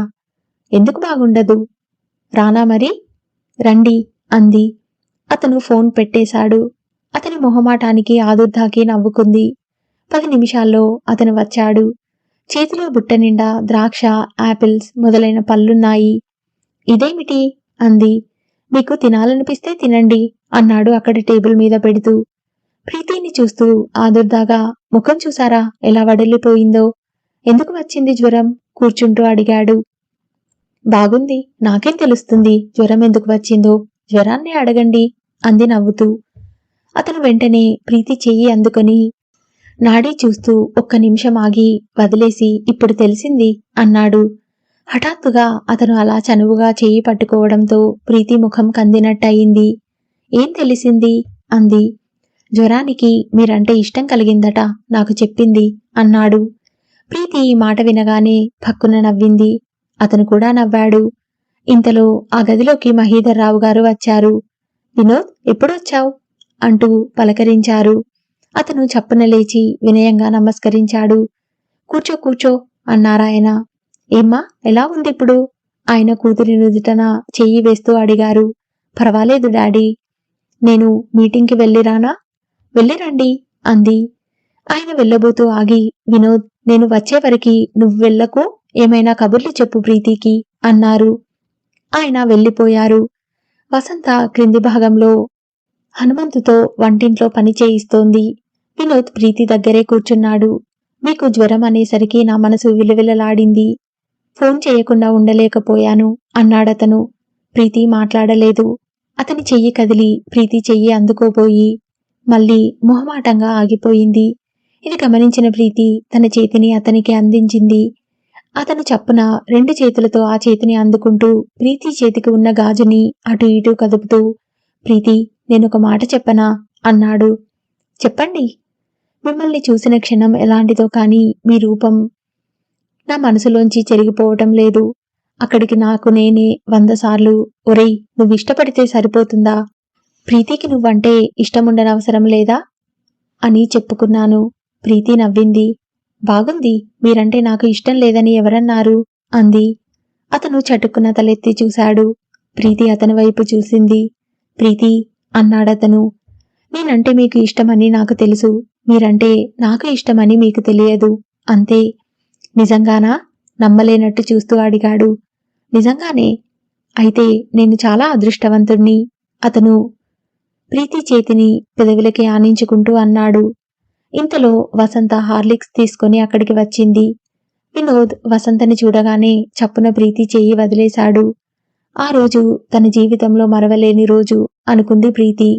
ఎందుకు బాగుండదు? రానా మరి? రండి అంది. అతను ఫోన్ పెట్టేశాడు. అతని మొహమాటానికి ఆదుర్దాకి నవ్వుకుంది. 10 నిమిషాల్లో అతను వచ్చాడు. చేతిలో బుట్ట నిండా ద్రాక్ష, యాపిల్స్ మొదలైన పళ్ళున్నాయి. ఇదేమిటి? అంది. మీకు తినాలనిపిస్తే తినండి అన్నాడు అక్కడ టేబుల్ మీద పెడుతూ. ప్రీతిని చూస్తూ ఆదుర్దాగా, ముఖం చూసారా ఎలా వడలిపోయిందో? ఎందుకు వచ్చింది జ్వరం? కూర్చుంటూ అడిగాడు. బాగుంది. నాకేం తెలుస్తుంది జ్వరం ఎందుకు వచ్చిందో? జ్వరాన్ని అడగండి అంది నవ్వుతూ. అతను వెంటనే ప్రీతి చెయ్యి అందుకొని నాడీ చూస్తూ ఒక్క నిమిషం ఆగి వదిలేసి, ఇప్పుడు తెలిసింది అన్నాడు. హఠాత్తుగా అతను అలా చనువుగా చెయ్యి పట్టుకోవడంతో ప్రీతి ముఖం కందినట్టయింది. ఏం తెలిసింది? అంది. జ్వరానికి మీరంటే ఇష్టం కలిగిందట నాకు చెప్పింది అన్నాడు. ప్రీతి ఈ మాట వినగానే పక్కున నవ్వింది. అతను కూడా నవ్వాడు. ఇంతలో ఆ గదిలోకి మహీధర్ రావు గారు వచ్చారు. వినోద్, ఎప్పుడొచ్చావు అంటూ పలకరించారు. అతను చప్పున లేచి వినయంగా నమస్కరించాడు. కూర్చో కూర్చో అన్నారాయన. ఏమ్మా, ఎలా ఉందిప్పుడు? ఆయన కూతురి నుదుటన చెయ్యి వేస్తూ అడిగారు. పర్వాలేదు డాడీ. నేను మీటింగ్కి వెళ్ళిరానా? వెళ్ళిరండి అంది. ఆయన వెళ్ళబోతూ ఆగి, వినోద్, నేను వచ్చేవరకి నువ్వు వెళ్ళకు, ఏమైనా కబుర్లు చెప్పు ప్రీతికి అన్నారు. ఆయన వెళ్ళిపోయారు. వసంత క్రింది భాగంలో హనుమంతుతో వంటింట్లో పని చేయిస్తోంది. వినోద్ ప్రీతి దగ్గరే కూర్చున్నాడు. మీకు జ్వరం అనేసరికి నా మనసు విలవిలలాడింది. ఫోన్ చేయకుండా ఉండలేకపోయాను అన్నాడతను. ప్రీతి మాట్లాడలేదు. అతని చెయ్యి కదిలి ప్రీతి చెయ్యి అందుకోబోయి మళ్ళీ మొహమాటంగా ఆగిపోయింది. ఇది గమనించిన ప్రీతి తన చేతిని అతనికి అందించింది. అతను చప్పున 2 చేతులతో ఆ చేతిని అందుకుంటూ ప్రీతి చేతికి ఉన్న గాజుని అటు ఇటు కదుపుతూ, ప్రీతి, నేనొక మాట చెప్పనా అన్నాడు. చెప్పండి. మిమ్మల్ని చూసిన క్షణం ఎలాంటిదో కాని మీ రూపం నా మనసులోంచి చెరిగిపోవటం లేదు. అక్కడికి నాకు నేనే 100 సార్లు ఒరేయ్, నువ్విష్టపడితే సరిపోతుందా? ప్రీతికి నువ్వంటే ఇష్టముండనవసరం లేదా అని చెప్పుకున్నాను. ప్రీతి నవ్వింది. బాగుంది. మీరంటే నాకు ఇష్టం లేదని ఎవరన్నారు అంది. అతను చటుక్కున తలెత్తి చూశాడు. ప్రీతి అతని వైపు చూసింది. ప్రీతి అన్నాడతను, నేనంటే మీకు ఇష్టమని నాకు తెలుసు. మీరంటే నాకు ఇష్టమని మీకు తెలియదు. అంతే. నిజంగానా? నమ్మలేనట్టు చూస్తూ అడిగాడు. నిజంగానే. అయితే నేను చాలా అదృష్టవంతుణ్ణి అతను ప్రీతి చేతిని పెదవులకి ఆనించుకుంటూ అన్నాడు. ఇంతలో వసంత హార్లిక్స్ తీసుకొని అక్కడికి వచ్చింది. వినోద్ వసంతని చూడగానే చప్పున ప్రీతి చెయ్యి వదిలేశాడు. ఆ రోజు తన జీవితంలో మరవలేని రోజు అనుకుంది ప్రీతి.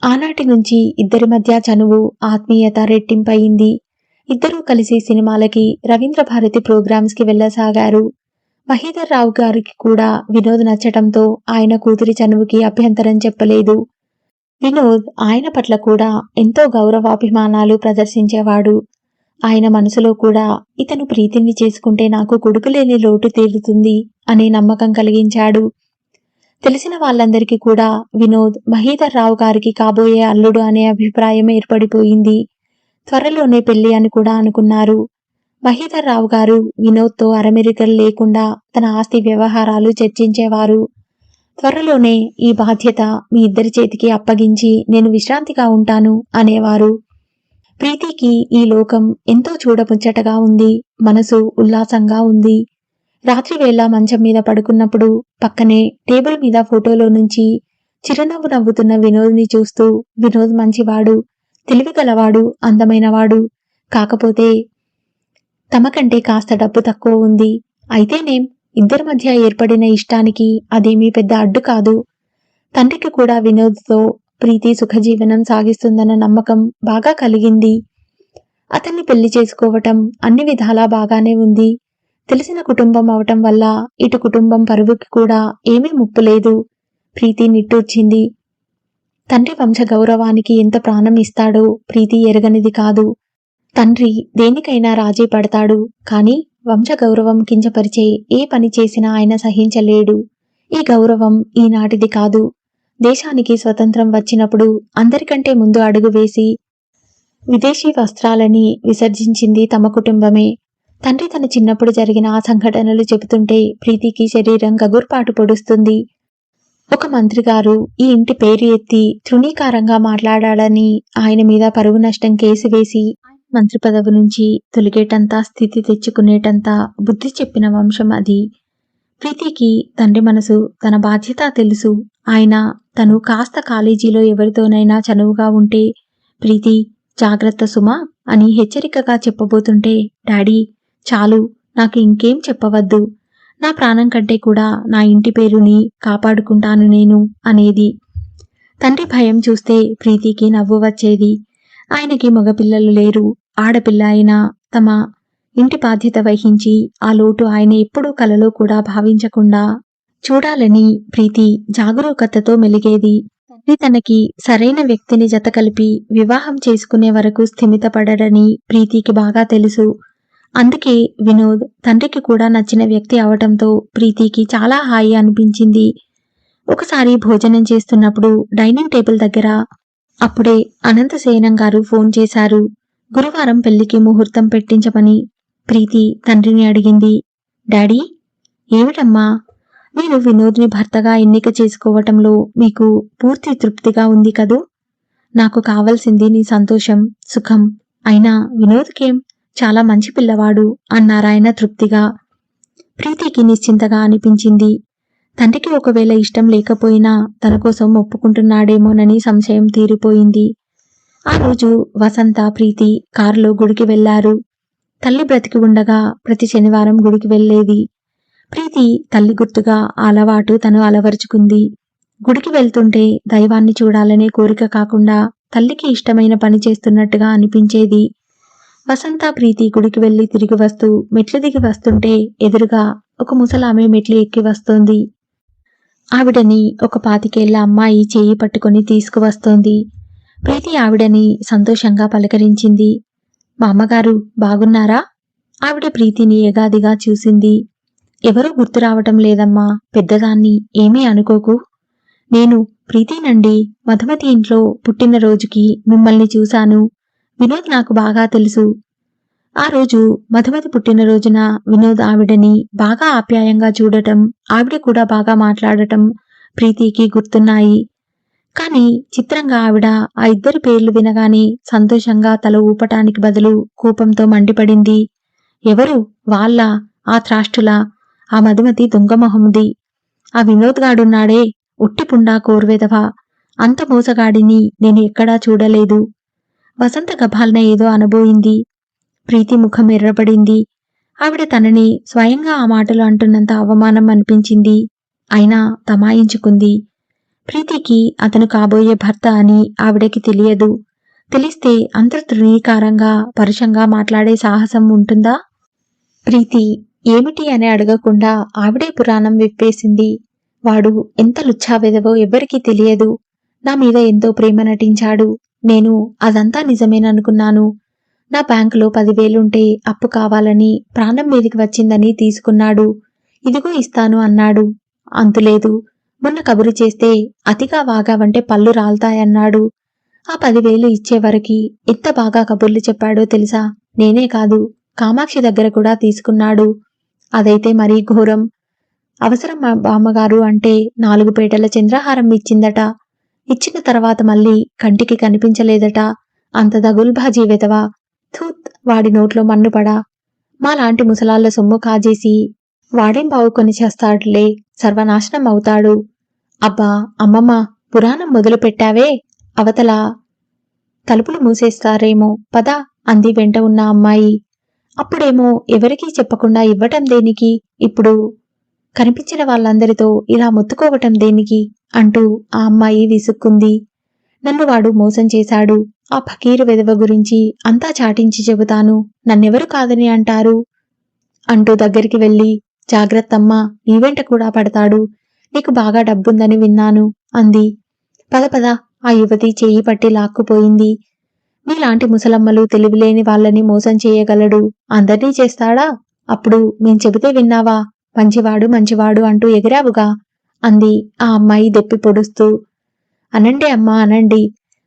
ఆనాటి నుంచి ఇద్దరి మధ్య చనువు, ఆత్మీయత రెట్టింపయింది. ఇద్దరూ కలిసి సినిమాలకి, రవీంద్ర భారతి ప్రోగ్రామ్స్ కి వెళ్లసాగారు. మహీధర్ రావు గారికి కూడా వినోద్ నచ్చటంతో ఆయన కూతురి చనువుకి అభ్యంతరం చెప్పలేదు. వినోద్ ఆయన పట్ల కూడా ఎంతో గౌరవాభిమానాలు ప్రదర్శించేవాడు. ఆయన మనసులో కూడా ఇతను ప్రీతిని చేసుకుంటే నాకు కొడుకులేని లోటు తీరుతుంది అనే నమ్మకం కలిగించాడు. తెలిసిన వాళ్ళందరికీ కూడా వినోద్ మహీధర్ రావు గారికి కాబోయే అల్లుడు అనే అభిప్రాయం ఏర్పడిపోయింది. త్వరలోనే పెళ్లి అని కూడా అనుకున్నారు. మహీధర్ రావు గారు వినోద్తో అరమెరికలు లేకుండా తన ఆస్తి వ్యవహారాలు చర్చించేవారు. త్వరలోనే ఈ బాధ్యత మీ ఇద్దరి చేతికి అప్పగించి నేను విశ్రాంతిగా ఉంటాను అనేవారు. ప్రీతికి ఈ లోకం ఎంతో చూడముచ్చటగా ఉంది. మనసు ఉల్లాసంగా ఉంది. రాత్రివేళ మంచం మీద పడుకున్నప్పుడు పక్కనే టేబుల్ మీద ఫోటోలో నుంచి చిరునవ్వు నవ్వుతున్న వినోద్ని చూస్తూ, వినోద్ మంచివాడు, తెలివిగలవాడు, అందమైనవాడు, కాకపోతే తమకంటే కాస్త డబ్బు తక్కువ ఉంది. అయితేనేం, ఇద్దరి మధ్య ఏర్పడిన ఇష్టానికి అదేమీ పెద్ద అడ్డు కాదు. తండ్రికి కూడా వినోద్తో ప్రీతి సుఖజీవనం సాగిస్తుందన్న నమ్మకం బాగా కలిగింది. అతన్ని పెళ్లి చేసుకోవటం అన్ని విధాలా బాగానే ఉంది. తెలిసిన కుటుంబం అవటం వల్ల ఇటు కుటుంబం పరువుకి కూడా ఏమీ ముప్పు లేదు. ప్రీతి నిట్టూర్చింది. తండ్రి వంశ గౌరవానికి ఎంత ప్రాణం ఇస్తాడో ప్రీతి ఎరగనిది కాదు. తండ్రి దేనికైనా రాజీ పడతాడు, కాని వంశగౌరవం కించపరిచే ఏ పని చేసినా ఆయన సహించలేడు. ఈ గౌరవం ఈనాటిది కాదు. దేశానికి స్వతంత్రం వచ్చినప్పుడు అందరికంటే ముందు అడుగు వేసి విదేశీ వస్త్రాలని విసర్జించింది తమ కుటుంబమే. తండ్రి తన చిన్నప్పుడు జరిగిన ఆ సంఘటనలు చెబుతుంటే ప్రీతికి శరీరం గగుర్పాటు పొడుస్తుంది. ఒక మంత్రిగారు ఈ ఇంటి పేరు ఎత్తి తృణీకారంగా మాట్లాడాలని ఆయన మీద పరువు నష్టం కేసు వేసి మంత్రి పదవి నుంచి తొలిగేటంతా స్థితి తెచ్చుకునేటంతా బుద్ధి చెప్పిన వంశం అది. ప్రీతికి తండ్రి మనసు, తన బాధ్యత తెలుసు. ఆయన తను కాస్త కాలేజీలో ఎవరితోనైనా చనువుగా ఉంటే ప్రీతి జాగ్రత్త సుమా అని హెచ్చరికగా చెప్పబోతుంటే, డాడీ చాలు, నాకు ఇంకేం చెప్పవద్దు, నా ప్రాణం కంటే కూడా నా ఇంటి పేరుని కాపాడుకుంటాను నేను అనేది. తండ్రి భయం చూస్తే ప్రీతికి నవ్వు వచ్చేది. ఆయనకి మగపిల్లలు లేరు. ఆడపిల్ల అయినా తమ ఇంటి బాధ్యత వహించి ఆ లోటు ఆయన ఎప్పుడూ కలలో కూడా భావించకుండా చూడాలని ప్రీతి జాగరూకతతో మెలిగేది. తండ్రి తనకి సరైన వ్యక్తిని జత కలిపి వివాహం చేసుకునే వరకు స్థిమితపడడని ప్రీతికి బాగా తెలుసు. అందుకే వినోద్ తండ్రికి కూడా నచ్చిన వ్యక్తి అవటంతో ప్రీతికి చాలా హాయి అనిపించింది. ఒకసారి భోజనం చేస్తున్నప్పుడు డైనింగ్ టేబుల్ దగ్గర అప్పుడే అనంతసేనం గారు ఫోన్ చేశారు. గురువారం పెళ్లికి ముహూర్తం పెట్టించమని. ప్రీతి తండ్రిని అడిగింది. డాడీ, ఏమిటమ్మా? నేను వినోద్ని భర్తగా ఎన్నిక చేసుకోవటంలో మీకు పూర్తి తృప్తిగా ఉంది కదూ? నాకు కావలసింది నీ సంతోషం, సుఖం. అయినా వినోద్కేం, చాలా మంచి పిల్లవాడు అన్నారాయన తృప్తిగా. ప్రీతికి నిశ్చింతగా అనిపించింది. తండ్రికి ఒకవేళ ఇష్టం లేకపోయినా తన కోసం ఒప్పుకుంటున్నాడేమోనని సంశయం తీరిపోయింది. ఆ రోజు వసంత, ప్రీతి కారులో గుడికి వెళ్లారు. తల్లి బ్రతికి ఉండగా ప్రతి శనివారం గుడికి వెళ్లేది. ప్రీతి తల్లి గుర్తుగా అలవాటు తను అలవరుచుకుంది. గుడికి వెళ్తుంటే దైవాన్ని చూడాలనే కోరిక కాకుండా తల్లికి ఇష్టమైన పని చేస్తున్నట్టుగా అనిపించేది. వసంత, ప్రీతి గుడికి వెళ్లి తిరిగి వస్తూ మెట్లు దిగి వస్తుంటే ఎదురుగా ఒక ముసలామె మెట్లు ఎక్కి వస్తోంది. ఆవిడని ఒక 25 ఏళ్ల అమ్మాయి చేయి పట్టుకుని తీసుకువస్తోంది. ప్రీతి ఆవిడని సంతోషంగా పలకరించింది. మా అమ్మగారు బాగున్నారా? ఆవిడ ప్రీతిని ఎగాదిగా చూసింది. ఎవరూ గుర్తు రావటం లేదమ్మా, పెద్దదాన్ని, ఏమీ అనుకోకు. నేను ప్రీతినండి. మధుమతి ఇంట్లో పుట్టినరోజుకి మిమ్మల్ని చూశాను. వినోద్ నాకు బాగా తెలుసు. ఆ రోజు మధుమతి పుట్టినరోజున వినోద్ ఆవిడని బాగా ఆప్యాయంగా చూడటం, ఆవిడ కూడా బాగా మాట్లాడటం ప్రీతికి గుర్తున్నాయి. కాని చిత్రంగా ఆవిడ ఆ ఇద్దరి పేర్లు వినగానే సంతోషంగా తల ఊపటానికి బదులు కోపంతో మండిపడింది. ఎవరు? వాళ్ళ? ఆ త్రాష్టులా? ఆ మధుమతి దొంగమొహంది. ఆ వినోద్ గాడున్నాడే, ఉట్టిపుండా కోర్వెదవ. అంత మోసగాడిని నేను ఎక్కడా చూడలేదు. వసంత గభాల్న ఏదో అనబోయింది. ప్రీతి ముఖం ఎర్రబడింది. ఆవిడ తనని స్వయంగా ఆ మాటలు అంటున్నంత అవమానం అనిపించింది. అయినా తమాయించుకుంది. ప్రీతికి అతను కాబోయే భర్త అని ఆవిడకి తెలియదు. తెలిస్తే అంత తృణీకారంగా పరుషంగా మాట్లాడే సాహసం ఉంటుందా? ప్రీతి ఏమిటి అని అడగకుండా ఆవిడే పురాణం విప్పేసింది. వాడు ఎంత లుచ్చావెదవో ఎవ్వరికీ తెలియదు. నా మీద ఎంతో ప్రేమ నటించాడు. నేను అదంతా నిజమేననుకున్నాను. నా బ్యాంకులో 10,000 అప్పు కావాలని ప్రాణం మీదికి వచ్చిందని తీసుకున్నాడు. ఇదిగో ఇస్తాను అన్నాడు. అంతులేదు. మొన్న కబురు చేస్తే అతిగా వాగావంటే పళ్ళు రాల్తాయన్నాడు. ఆ 10,000 ఇచ్చేవరకి ఎంత బాగా కబుర్లు చెప్పాడో తెలుసా? నేనే కాదు, కామాక్షి దగ్గర కూడా తీసుకున్నాడు. అదైతే మరీ ఘోరం. అవసరం మా బామ్మగారు అంటే 4 పేటల చంద్రహారం ఇచ్చిందట. ఇచ్చిన తర్వాత మళ్ళీ కంటికి కనిపించలేదట. అంత దగుల్బాజీ వెధవా. థూత్, వాడి నోట్లో మన్నుపడా. మాలాంటి ముసలాళ్ల సొమ్ము కాజేసి వాడేం బావుకొని చేస్తాడులే, సర్వనాశనం అవుతాడు. అబ్బా అమ్మమ్మ, పురాణం మొదలు పెట్టావే. అవతల తలుపులు మూసేస్తారేమో, పద అంది వెంట ఉన్న అమ్మాయి. అప్పుడేమో ఎవరికీ చెప్పకుండా ఇవ్వటం దేనికి, ఇప్పుడు కనిపించిన వాళ్ళందరితో ఇలా మొత్తుకోవటం దేనికి అంటూ ఆ అమ్మాయి విసుక్కుంది. నన్ను వాడు మోసం చేశాడు. ఆ ఫకీరు వెధవ గురించి అంతా చాటించి చెబుతాను. నన్నెవరు కాదని అంటారు అంటూ దగ్గరికి వెళ్ళి, జాగ్రత్తమ్మా, నీ వెంట కూడా పడతాడు. నీకు బాగా డబ్బుందని విన్నాను అంది. పద పద. ఆ యువతి చెయ్యి పట్టి లాక్కుపోయింది. మీలాంటి ముసలమ్మలు తెలివిలేని వాళ్ళని మోసం చేయగలడు. అందర్నీ చేస్తాడా? అప్పుడు మేం చెబితే విన్నావా? మంచివాడు మంచివాడు అంటూ ఎగిరావుగా అంది ఆ అమ్మాయి దెప్పి పొడుస్తూ. అనండి అమ్మా, అనండి.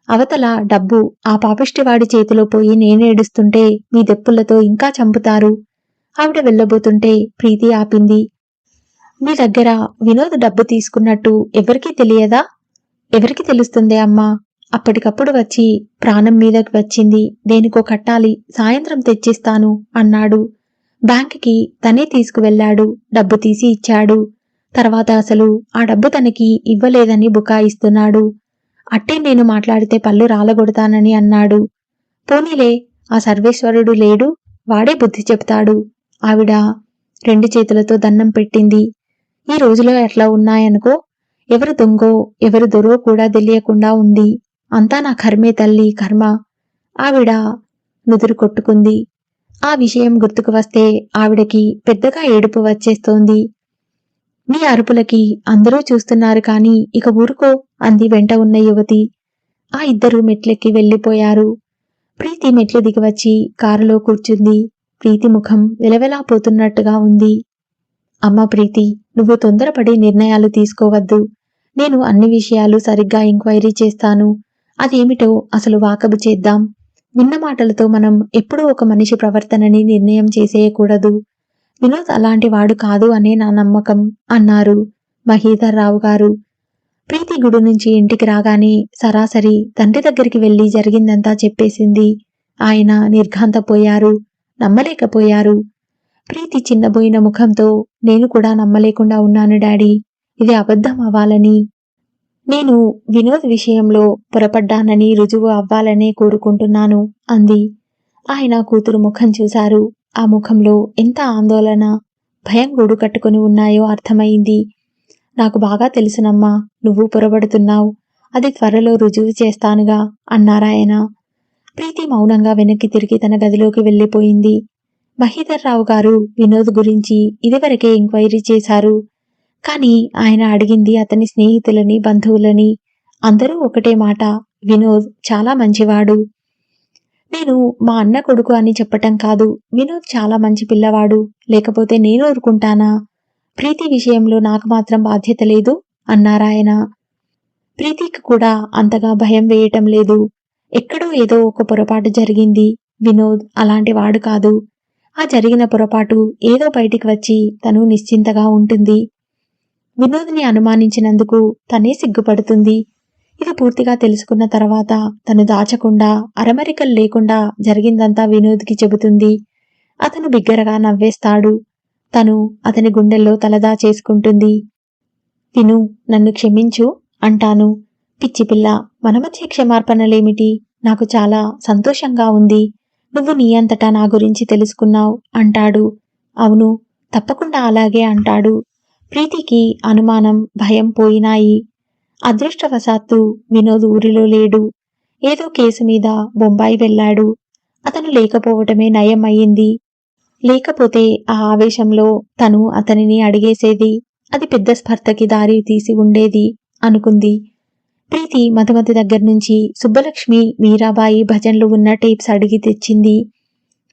అవతల డబ్బు ఆ పాపిష్టివాడి చేతిలో పోయి నేనేడుస్తుంటే మీ దెప్పులతో ఇంకా చంపుతారు. ఆవిడ వెళ్ళబోతుంటే ప్రీతి ఆపింది. మీ దగ్గర వినోద్ డబ్బు తీసుకున్నట్టు ఎవరికీ తెలియదా? ఎవరికి తెలుస్తుందే అమ్మా? అప్పటికప్పుడు వచ్చి ప్రాణం మీదకి వచ్చింది. దేనికో కట్టాలి, సాయంత్రం తెచ్చిస్తాను అన్నాడు. బ్యాంకుకి తనే తీసుకువెళ్లాడు. డబ్బు తీసి ఇచ్చాడు. తర్వాత అసలు ఆ డబ్బు తనకి ఇవ్వలేదని బుకాయిస్తున్నాడు. అట్టే నేను మాట్లాడితే పళ్ళు రాలగొడతానని అన్నాడు. పోనీలే, ఆ సర్వేశ్వరుడు లేడు, వాడే బుద్ధి చెప్తాడు. ఆవిడ 2 చేతులతో దండం పెట్టింది. ఈ రోజులో ఎట్లా ఉన్నాయనుకో. ఎవరు దొంగో ఎవరు దొరో కూడా తెలియకుండా ఉంది. అంతా నా కర్మే తల్లి, కర్మ. ఆవిడ నుదురు కొట్టుకుంది. ఆ విషయం గుర్తుకు వస్తే ఆవిడకి పెద్దగా ఏడుపు వచ్చేస్తోంది. నీ అరుపులకి అందరూ చూస్తున్నారు కాని ఇక ఊరుకో అంది వెంట ఉన్న యువతి. ఆ ఇద్దరూ మెట్లెక్కి వెళ్ళిపోయారు. ప్రీతి మెట్లు దిగివచ్చి కారులో కూర్చుంది. ప్రీతి ముఖం వెలవెలాపోతున్నట్టుగా ఉంది. అమ్మ ప్రీతి, నువ్వు తొందరపడి నిర్ణయాలు తీసుకోవద్దు. నేను అన్ని విషయాలు సరిగ్గా ఎంక్వైరీ చేస్తాను. అదేమిటో అసలు వాకబు చేద్దాం. విన్న మాటలతో మనం ఎప్పుడూ ఒక మనిషి ప్రవర్తనని నిర్ణయం చేసేయకూడదు. వినోద్ అలాంటి వాడు కాదు అనే నా నమ్మకం అన్నారు మహీధర్ రావు గారు. ప్రీతి గుడి నుంచి ఇంటికి రాగానే సరాసరి తండ్రి దగ్గరికి వెళ్లి జరిగిందంతా చెప్పేసింది. ఆయన నిర్ఘాంతపోయారు, నమ్మలేకపోయారు. ప్రీతి చిన్నబోయిన ముఖంతో, నేను కూడా నమ్మలేకుండా ఉన్నాను డాడీ. ఇది అబద్ధం అవ్వాలని, నేను వినోద్ విషయంలో పొరపడ్డానని రుజువు అవ్వాలనే కోరుకుంటున్నాను అంది. ఆయన కూతురు ముఖం చూశారు. ఆ ముఖంలో ఎంత ఆందోళన, భయం గూడు కట్టుకుని ఉన్నాయో అర్థమైంది. నాకు బాగా తెలుసునమ్మా, నువ్వు పొరబడుతున్నావు. అది త్వరలో రుజువు చేస్తానుగా అన్నారాయన. ప్రీతి మౌనంగా వెనక్కి తిరిగి తన గదిలోకి వెళ్ళిపోయింది. మహీధర్ రావు గారు వినోద్ గురించి ఇదివరకే ఎంక్వైరీ చేశారు. కాని ఆయన అడిగింది అతని స్నేహితులని, బంధువులని. అందరూ ఒకటే మాట, వినోద్ చాలా మంచివాడు. నేను మా అన్న కొడుకు అని చెప్పటం కాదు, వినోద్ చాలా మంచి పిల్లవాడు. లేకపోతే నేను ఊరుకుంటానా? ప్రీతి విషయంలో నాకు మాత్రం బాధ్యత లేదు అన్నారాయన. ప్రీతికి కూడా అంతగా భయం వేయటం లేదు. ఎక్కడో ఏదో ఒక పొరపాటు జరిగింది. వినోద్ అలాంటి వాడు కాదు. ఆ జరిగిన పొరపాటు ఏదో బయటికి వచ్చి తను నిశ్చింతగా ఉంటుంది. వినోద్ని అనుమానించినందుకు తనే సిగ్గుపడుతుంది. ఇది పూర్తిగా తెలుసుకున్న తర్వాత తను దాచకుండా, అరమరికలు లేకుండా జరిగిందంతా వినోద్కి చెబుతుంది. అతను బిగ్గరగా నవ్వేస్తాడు. తను అతని గుండెల్లో తలదా చేసుకుంటుంది. విను, నన్ను క్షమించు అంటాను. పిచ్చిపిల్ల, మన మధ్య క్షమార్పణలేమిటి? నాకు చాలా సంతోషంగా ఉంది. నువ్వు నీ అంతటా నా గురించి తెలుసుకున్నావు అంటాడు. అవును, తప్పకుండా అలాగే అంటాడు. ప్రీతికి అనుమానం, భయం పోయినాయి. అదృష్టవశాత్తు వినోద్ ఊరిలో లేడు. ఏదో కేసు మీద బొంబాయి వెళ్ళాడు. అతను లేకపోవటమే నయం అయ్యింది. లేకపోతే ఆ ఆవేశంలో తను అతనిని అడిగేసేది. అది పెద్ద స్పర్ధకి దారి తీసి ఉండేది అనుకుంది. ప్రీతి మధుమతి దగ్గర నుంచి సుబ్బలక్ష్మి, మీరాబాయి భజన్లు ఉన్న టేప్స్ అడిగి తెచ్చింది.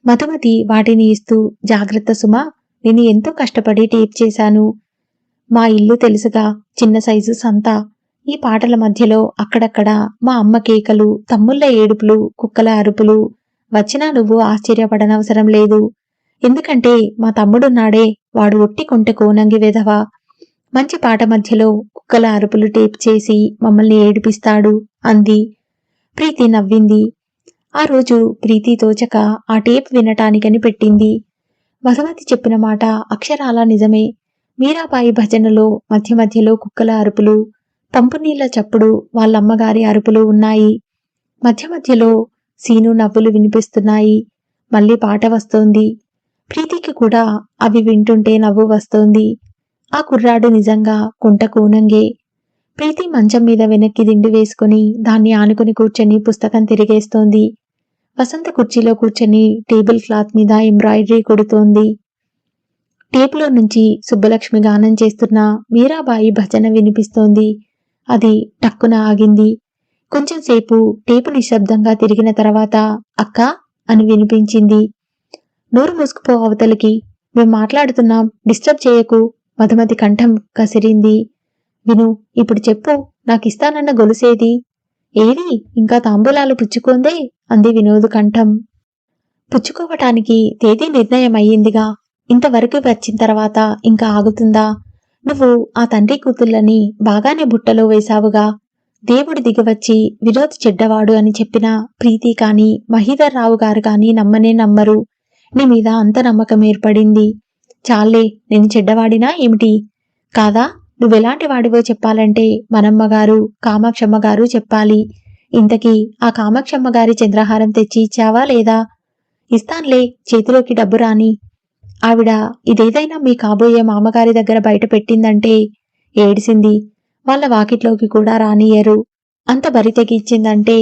మధుమతి వాటిని ఇస్తూ, జాగ్రత్త సుమా, నేను ఎంతో కష్టపడి టేప్ చేశాను. మా ఇల్లు తెలుసుగా, చిన్న సైజు సంత. ఈ పాటల మధ్యలో అక్కడక్కడ మా అమ్మ కేకలు, తమ్ముళ్ళ ఏడుపులు, కుక్కల అరుపులు వచ్చినా నువ్వు ఆశ్చర్యపడనవసరం లేదు. ఎందుకంటే మా తమ్ముడున్నాడే, వాడు ఒట్టి కొంటె కోనంగి వెధవ. మంచి పాట మధ్యలో కుక్కల అరుపులు టేప్ చేసి మమ్మల్ని ఏడిపిస్తాడు అంది. ప్రీతి నవ్వింది. ఆ రోజు ప్రీతి తోచక ఆ టేప్ వినటానికని పెట్టింది. మధుమతి చెప్పిన మాట అక్షరాలా నిజమే. మీరాబాయి భజనలో మధ్య మధ్యలో కుక్కల అరుపులు, పంపునీళ్ల చప్పుడు, వాళ్ళమ్మగారి అరుపులు ఉన్నాయి. మధ్య మధ్యలో సీను నవ్వులు వినిపిస్తున్నాయి. మళ్ళీ పాట వస్తోంది. ప్రీతికి కూడా అవి వింటుంటే నవ్వు వస్తోంది. ఆ కుర్రాడు నిజంగా కుంట కూనంగే. ప్రీతి మంచం మీద వెనక్కి దిండు వేసుకుని దాన్ని ఆనుకుని కూర్చొని పుస్తకం తిరిగేస్తోంది. వసంత కుర్చీలో కూర్చొని టేబుల్ క్లాత్ మీద ఎంబ్రాయిడరీ కొడుతోంది. టేపులో నుంచి సుబ్బలక్ష్మి గానం చేస్తున్న మీరాబాయి భజన వినిపిస్తోంది. అది టక్కున ఆగింది. కొంచెంసేపు టేపు నిశ్శబ్దంగా తిరిగిన తర్వాత అక్కా అని వినిపించింది. నోరు మూసుకుపో అవతలికి, మేం మాట్లాడుతున్నాం, డిస్టర్బ్ చేయకు. మధుమతి కంఠం కసిరింది. విను, ఇప్పుడు చెప్పు, నాకిస్తానన్న గొలుసేది? ఏది, ఇంకా తాంబూలాలు పుచ్చుకోందే అంది వినోద్ కంఠం. పుచ్చుకోవటానికి తేదీ నిర్ణయం అయ్యిందిగా, ఇంతవరకు వచ్చిన తర్వాత ఇంకా ఆగుతుందా? నువ్వు ఆ తండ్రి కూతుళ్ళని బాగానే బుట్టలో వేశావుగా. దేవుడు దిగవచ్చి వినోద్ చెడ్డవాడు అని చెప్పిన ప్రీతి కాని మహీధర్ రావు గారు కాని నమ్మనే నమ్మరు. నీ మీద అంత నమ్మకం ఏర్పడింది. చాలే, నేను చెడ్డవాడినా ఏమిటి? కాదా, నువ్వెలాంటి వాడివో చెప్పాలంటే మనమ్మగారు, కామాక్షమ్మగారు చెప్పాలి. ఇంతకీ ఆ కామాక్షమ్మగారి చంద్రహారం తెచ్చి ఇచ్చావా లేదా? ఇస్తాన్లే, చేతిలోకి డబ్బు రాని. ఆవిడ ఇదేదైనా మీ కాబోయే మామగారి దగ్గర బయట పెట్టిందంటే ఏడిసింది. వాళ్ళ వాకిట్లోకి కూడా రానియరు. అంత బరి తెగిచ్చిందంటే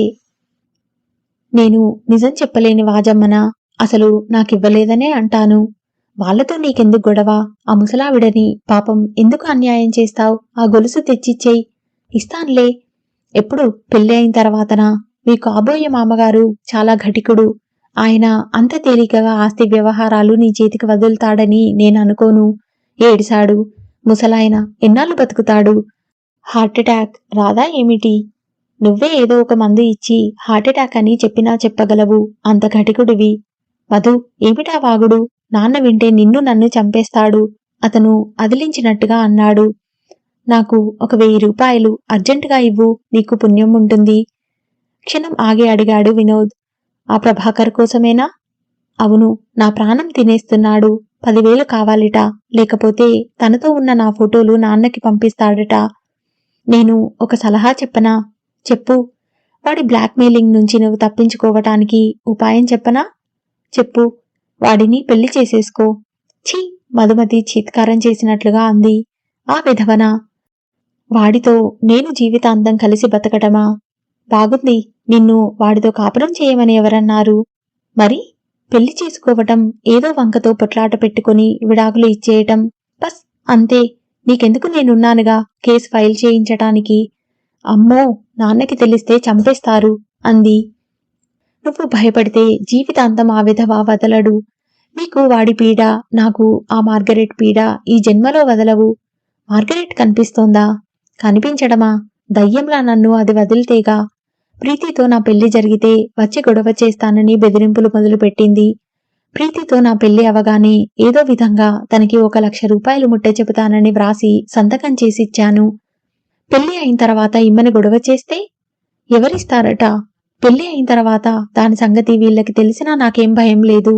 నేను నిజం చెప్పలేని వాజమ్మనా? అసలు నాకివ్వలేదనే అంటాను. వాళ్లతో నీకెందుకు గొడవ? ఆ ముసలావిడని పాపం ఎందుకు అన్యాయం చేస్తావు? ఆ గొలుసు తెచ్చిచ్చేయి, ఇస్తాన్లే. ఎప్పుడు, పెళ్ళి అయిన తర్వాతనా? మీ కాబోయే మామగారు చాలా ఘటికుడు. ఆయన అంత తేలికగా ఆస్తి వ్యవహారాలు నీ చేతికి వదులుతాడని నేననుకోను. ఏడిశాడు. ముసలాయన ఎన్నాళ్ళు బతుకుతాడు? హార్ట్అటాక్ రాదా ఏమిటి? నువ్వే ఏదో ఒక మందు ఇచ్చి హార్ట్అటాక్ అని చెప్పినా చెప్పగలవు, అంత ఘటికుడివి. మధు, ఏమిటా వాగుడు? నాన్న వింటే నిన్ను నన్ను చంపేస్తాడు అతను అదిలించినట్టుగా అన్నాడు. నాకు ఒక 1000 రూపాయలు అర్జెంటుగా ఇవ్వు, నీకు పుణ్యం ఉంటుంది. క్షణం ఆగి అడిగాడు వినోద్. ఆ ప్రభాకర్ కోసమేనా? అవును, నా ప్రాణం తినేస్తున్నాడు. 10,000 కావాలిట, లేకపోతే తనతో ఉన్న నా ఫోటోలు నాన్నకి పంపిస్తాడట. నేను ఒక సలహా చెప్పనా? చెప్పు. వాడి బ్లాక్మెయిలింగ్ నుంచి నువ్వు తప్పించుకోవటానికి ఉపాయం చెప్పనా? చెప్పు. వాడిని పెళ్లి చేసేసుకో. ఛీ, మధుమతి చీత్కారం చేసినట్లుగా అంది. ఆ విధవనా? వాడితో నేను జీవితాంతం కలిసి బతకటమా? బాగుంది. నిన్ను వాడితో కాపురం చేయమని ఎవరన్నారు? మరి పెళ్లి చేసుకోవటం, ఏదో వంకతో పొట్లాట పెట్టుకుని విడాకులు ఇచ్చేయటం, బస్ అంతే. నీకెందుకు, నేనున్నానుగా కేసు ఫైల్ చేయించటానికి. అమ్మో, నాన్నకి తెలిస్తే చంపేస్తారు అంది. నువ్వు భయపడితే జీవితాంతం ఆ విధవ వదలడు. నీకు వాడి పీడ, నాకు ఆ మార్గరెట్ పీడ ఈ జన్మలో వదలవు. మార్గరెట్ కనిపిస్తోందా? కనిపించడమా? దయ్యంలా నన్ను అది వదిలితేగా. ప్రీతితో నా పెళ్లి జరిగితే వచ్చి గొడవ చేస్తానని బెదిరింపులు మొదలుపెట్టింది. ప్రీతితో నా పెళ్లి అవగానే ఏదో విధంగా తనకి 1,00,000 రూపాయలు ముట్ట చెబుతానని వ్రాసి సంతకం చేసిచ్చాను. పెళ్లి అయిన తర్వాత ఇమ్మని గొడవ చేస్తే ఎవరిస్తారట? పెళ్లి అయిన తర్వాత దాని సంగతి వీళ్ళకి తెలిసినా నాకేం భయం లేదు.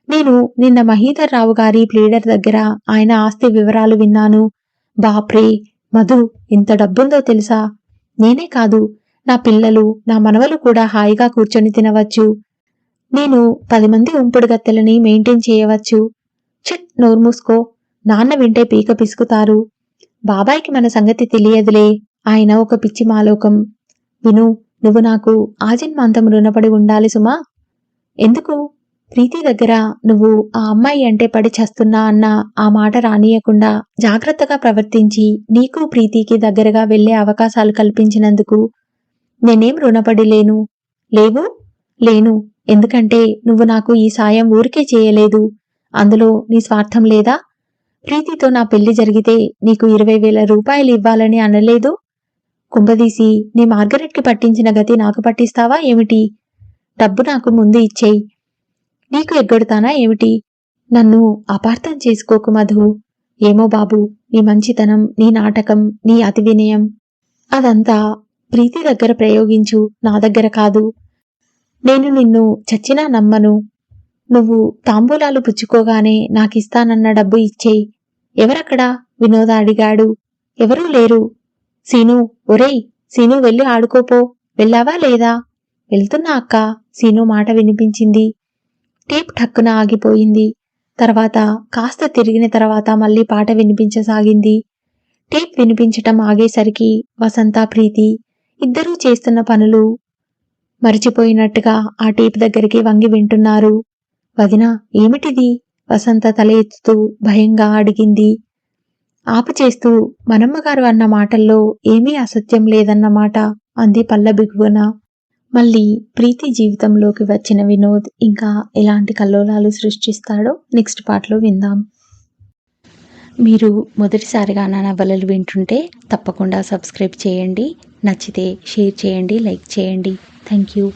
నేను నిన్న మహీధర్ రావు గారి ప్లీడర్ దగ్గర ఆయన ఆస్తి వివరాలు విన్నాను. బాప్రే మధు, ఇంత డబ్బుందో తెలుసా? నేనే కాదు, నా పిల్లలు, నా మనవలు కూడా హాయిగా కూర్చొని తినవచ్చు. నేను 10 మంది ఉంపుడు గత్తెలని మెయింటైన్ చేయవచ్చు. చిట్, నోరు మూసుకో. నాన్న వింటే పీక పిసుకుతారు. బాబాయికి మన సంగతి తెలియదులే, ఆయన ఒక పిచ్చి మాలోకం. విను, నువ్వు నాకు ఆజన్మాంతం రుణపడి ఉండాలి సుమా. ఎందుకు? ప్రీతి దగ్గర నువ్వు ఆ అమ్మాయి అంటే పడి చస్తున్నా అన్న ఆ మాట రానియకుండా జాగ్రత్తగా ప్రవర్తించి నీకు ప్రీతికి దగ్గరగా వెళ్లే అవకాశాలు కల్పించినందుకు నేనేం రుణపడి లేను. లేవు? లేను. ఎందుకంటే నువ్వు నాకు ఈ సాయం ఊరికే చేయలేదు. అందులో నీ స్వార్థం లేదా? ప్రీతితో నా పెళ్లి జరిగితే నీకు 20,000 రూపాయలు ఇవ్వాలని అనలేదు? కుంభదీసి నీ మార్గరెట్కి పట్టించిన గతి నాకు పట్టిస్తావా ఏమిటి? డబ్బు నాకు ముందు ఇచ్చేయి. నీకు ఎగ్గొడతానా ఏమిటి? నన్ను అపార్థం చేసుకోకు మధు. ఏమో బాబు, నీ మంచితనం, నీ నాటకం, నీ అతి వినయం అదంతా ప్రీతి దగ్గర ప్రయోగించు, నా దగ్గర కాదు. నేను నిన్ను చచ్చినా నమ్మను. నువ్వు తాంబూలాలు పుచ్చుకోగానే నాకిస్తానన్న డబ్బు ఇచ్చేయి. ఎవరక్కడా? వినోద అడిగాడు. ఎవరూ లేరు. సీను, ఒరేయ్ సీను, వెళ్ళి ఆడుకోపో. వెళ్ళావా లేదా? వెళ్తున్నా అక్కా. సీను మాట వినిపించింది. టేప్ ఠక్కున ఆగిపోయింది. తర్వాత కాస్త తిరిగిన తర్వాత మళ్లీ పాట వినిపించసాగింది. టేప్ వినిపించటం ఆగేసరికి వసంత, ప్రీతి ఇద్దరూ చేస్తున్న పనులు మరిచిపోయినట్టుగా ఆ టేప్ దగ్గరికి వంగి వింటున్నారు. వదినా, ఏమిటిది? వసంత తల ఎత్తుతూ భయంగా అడిగింది. ఆపు చేస్తూ, మనమ్మగారు అన్న మాటల్లో ఏమీ అసత్యం లేదన్నమాట అంది పల్లబిగువన. మళ్ళీ ప్రీతి జీవితంలోకి వచ్చిన వినోద్ ఇంకా ఎలాంటి కల్లోలాలు సృష్టిస్తాడో నెక్స్ట్ పార్ట్లో విందాం. మీరు మొదటిసారిగా నా నవలలు వింటుంటే తప్పకుండా సబ్స్క్రైబ్ చేయండి. నచ్చితే షేర్ చేయండి, లైక్ చేయండి. Thank you.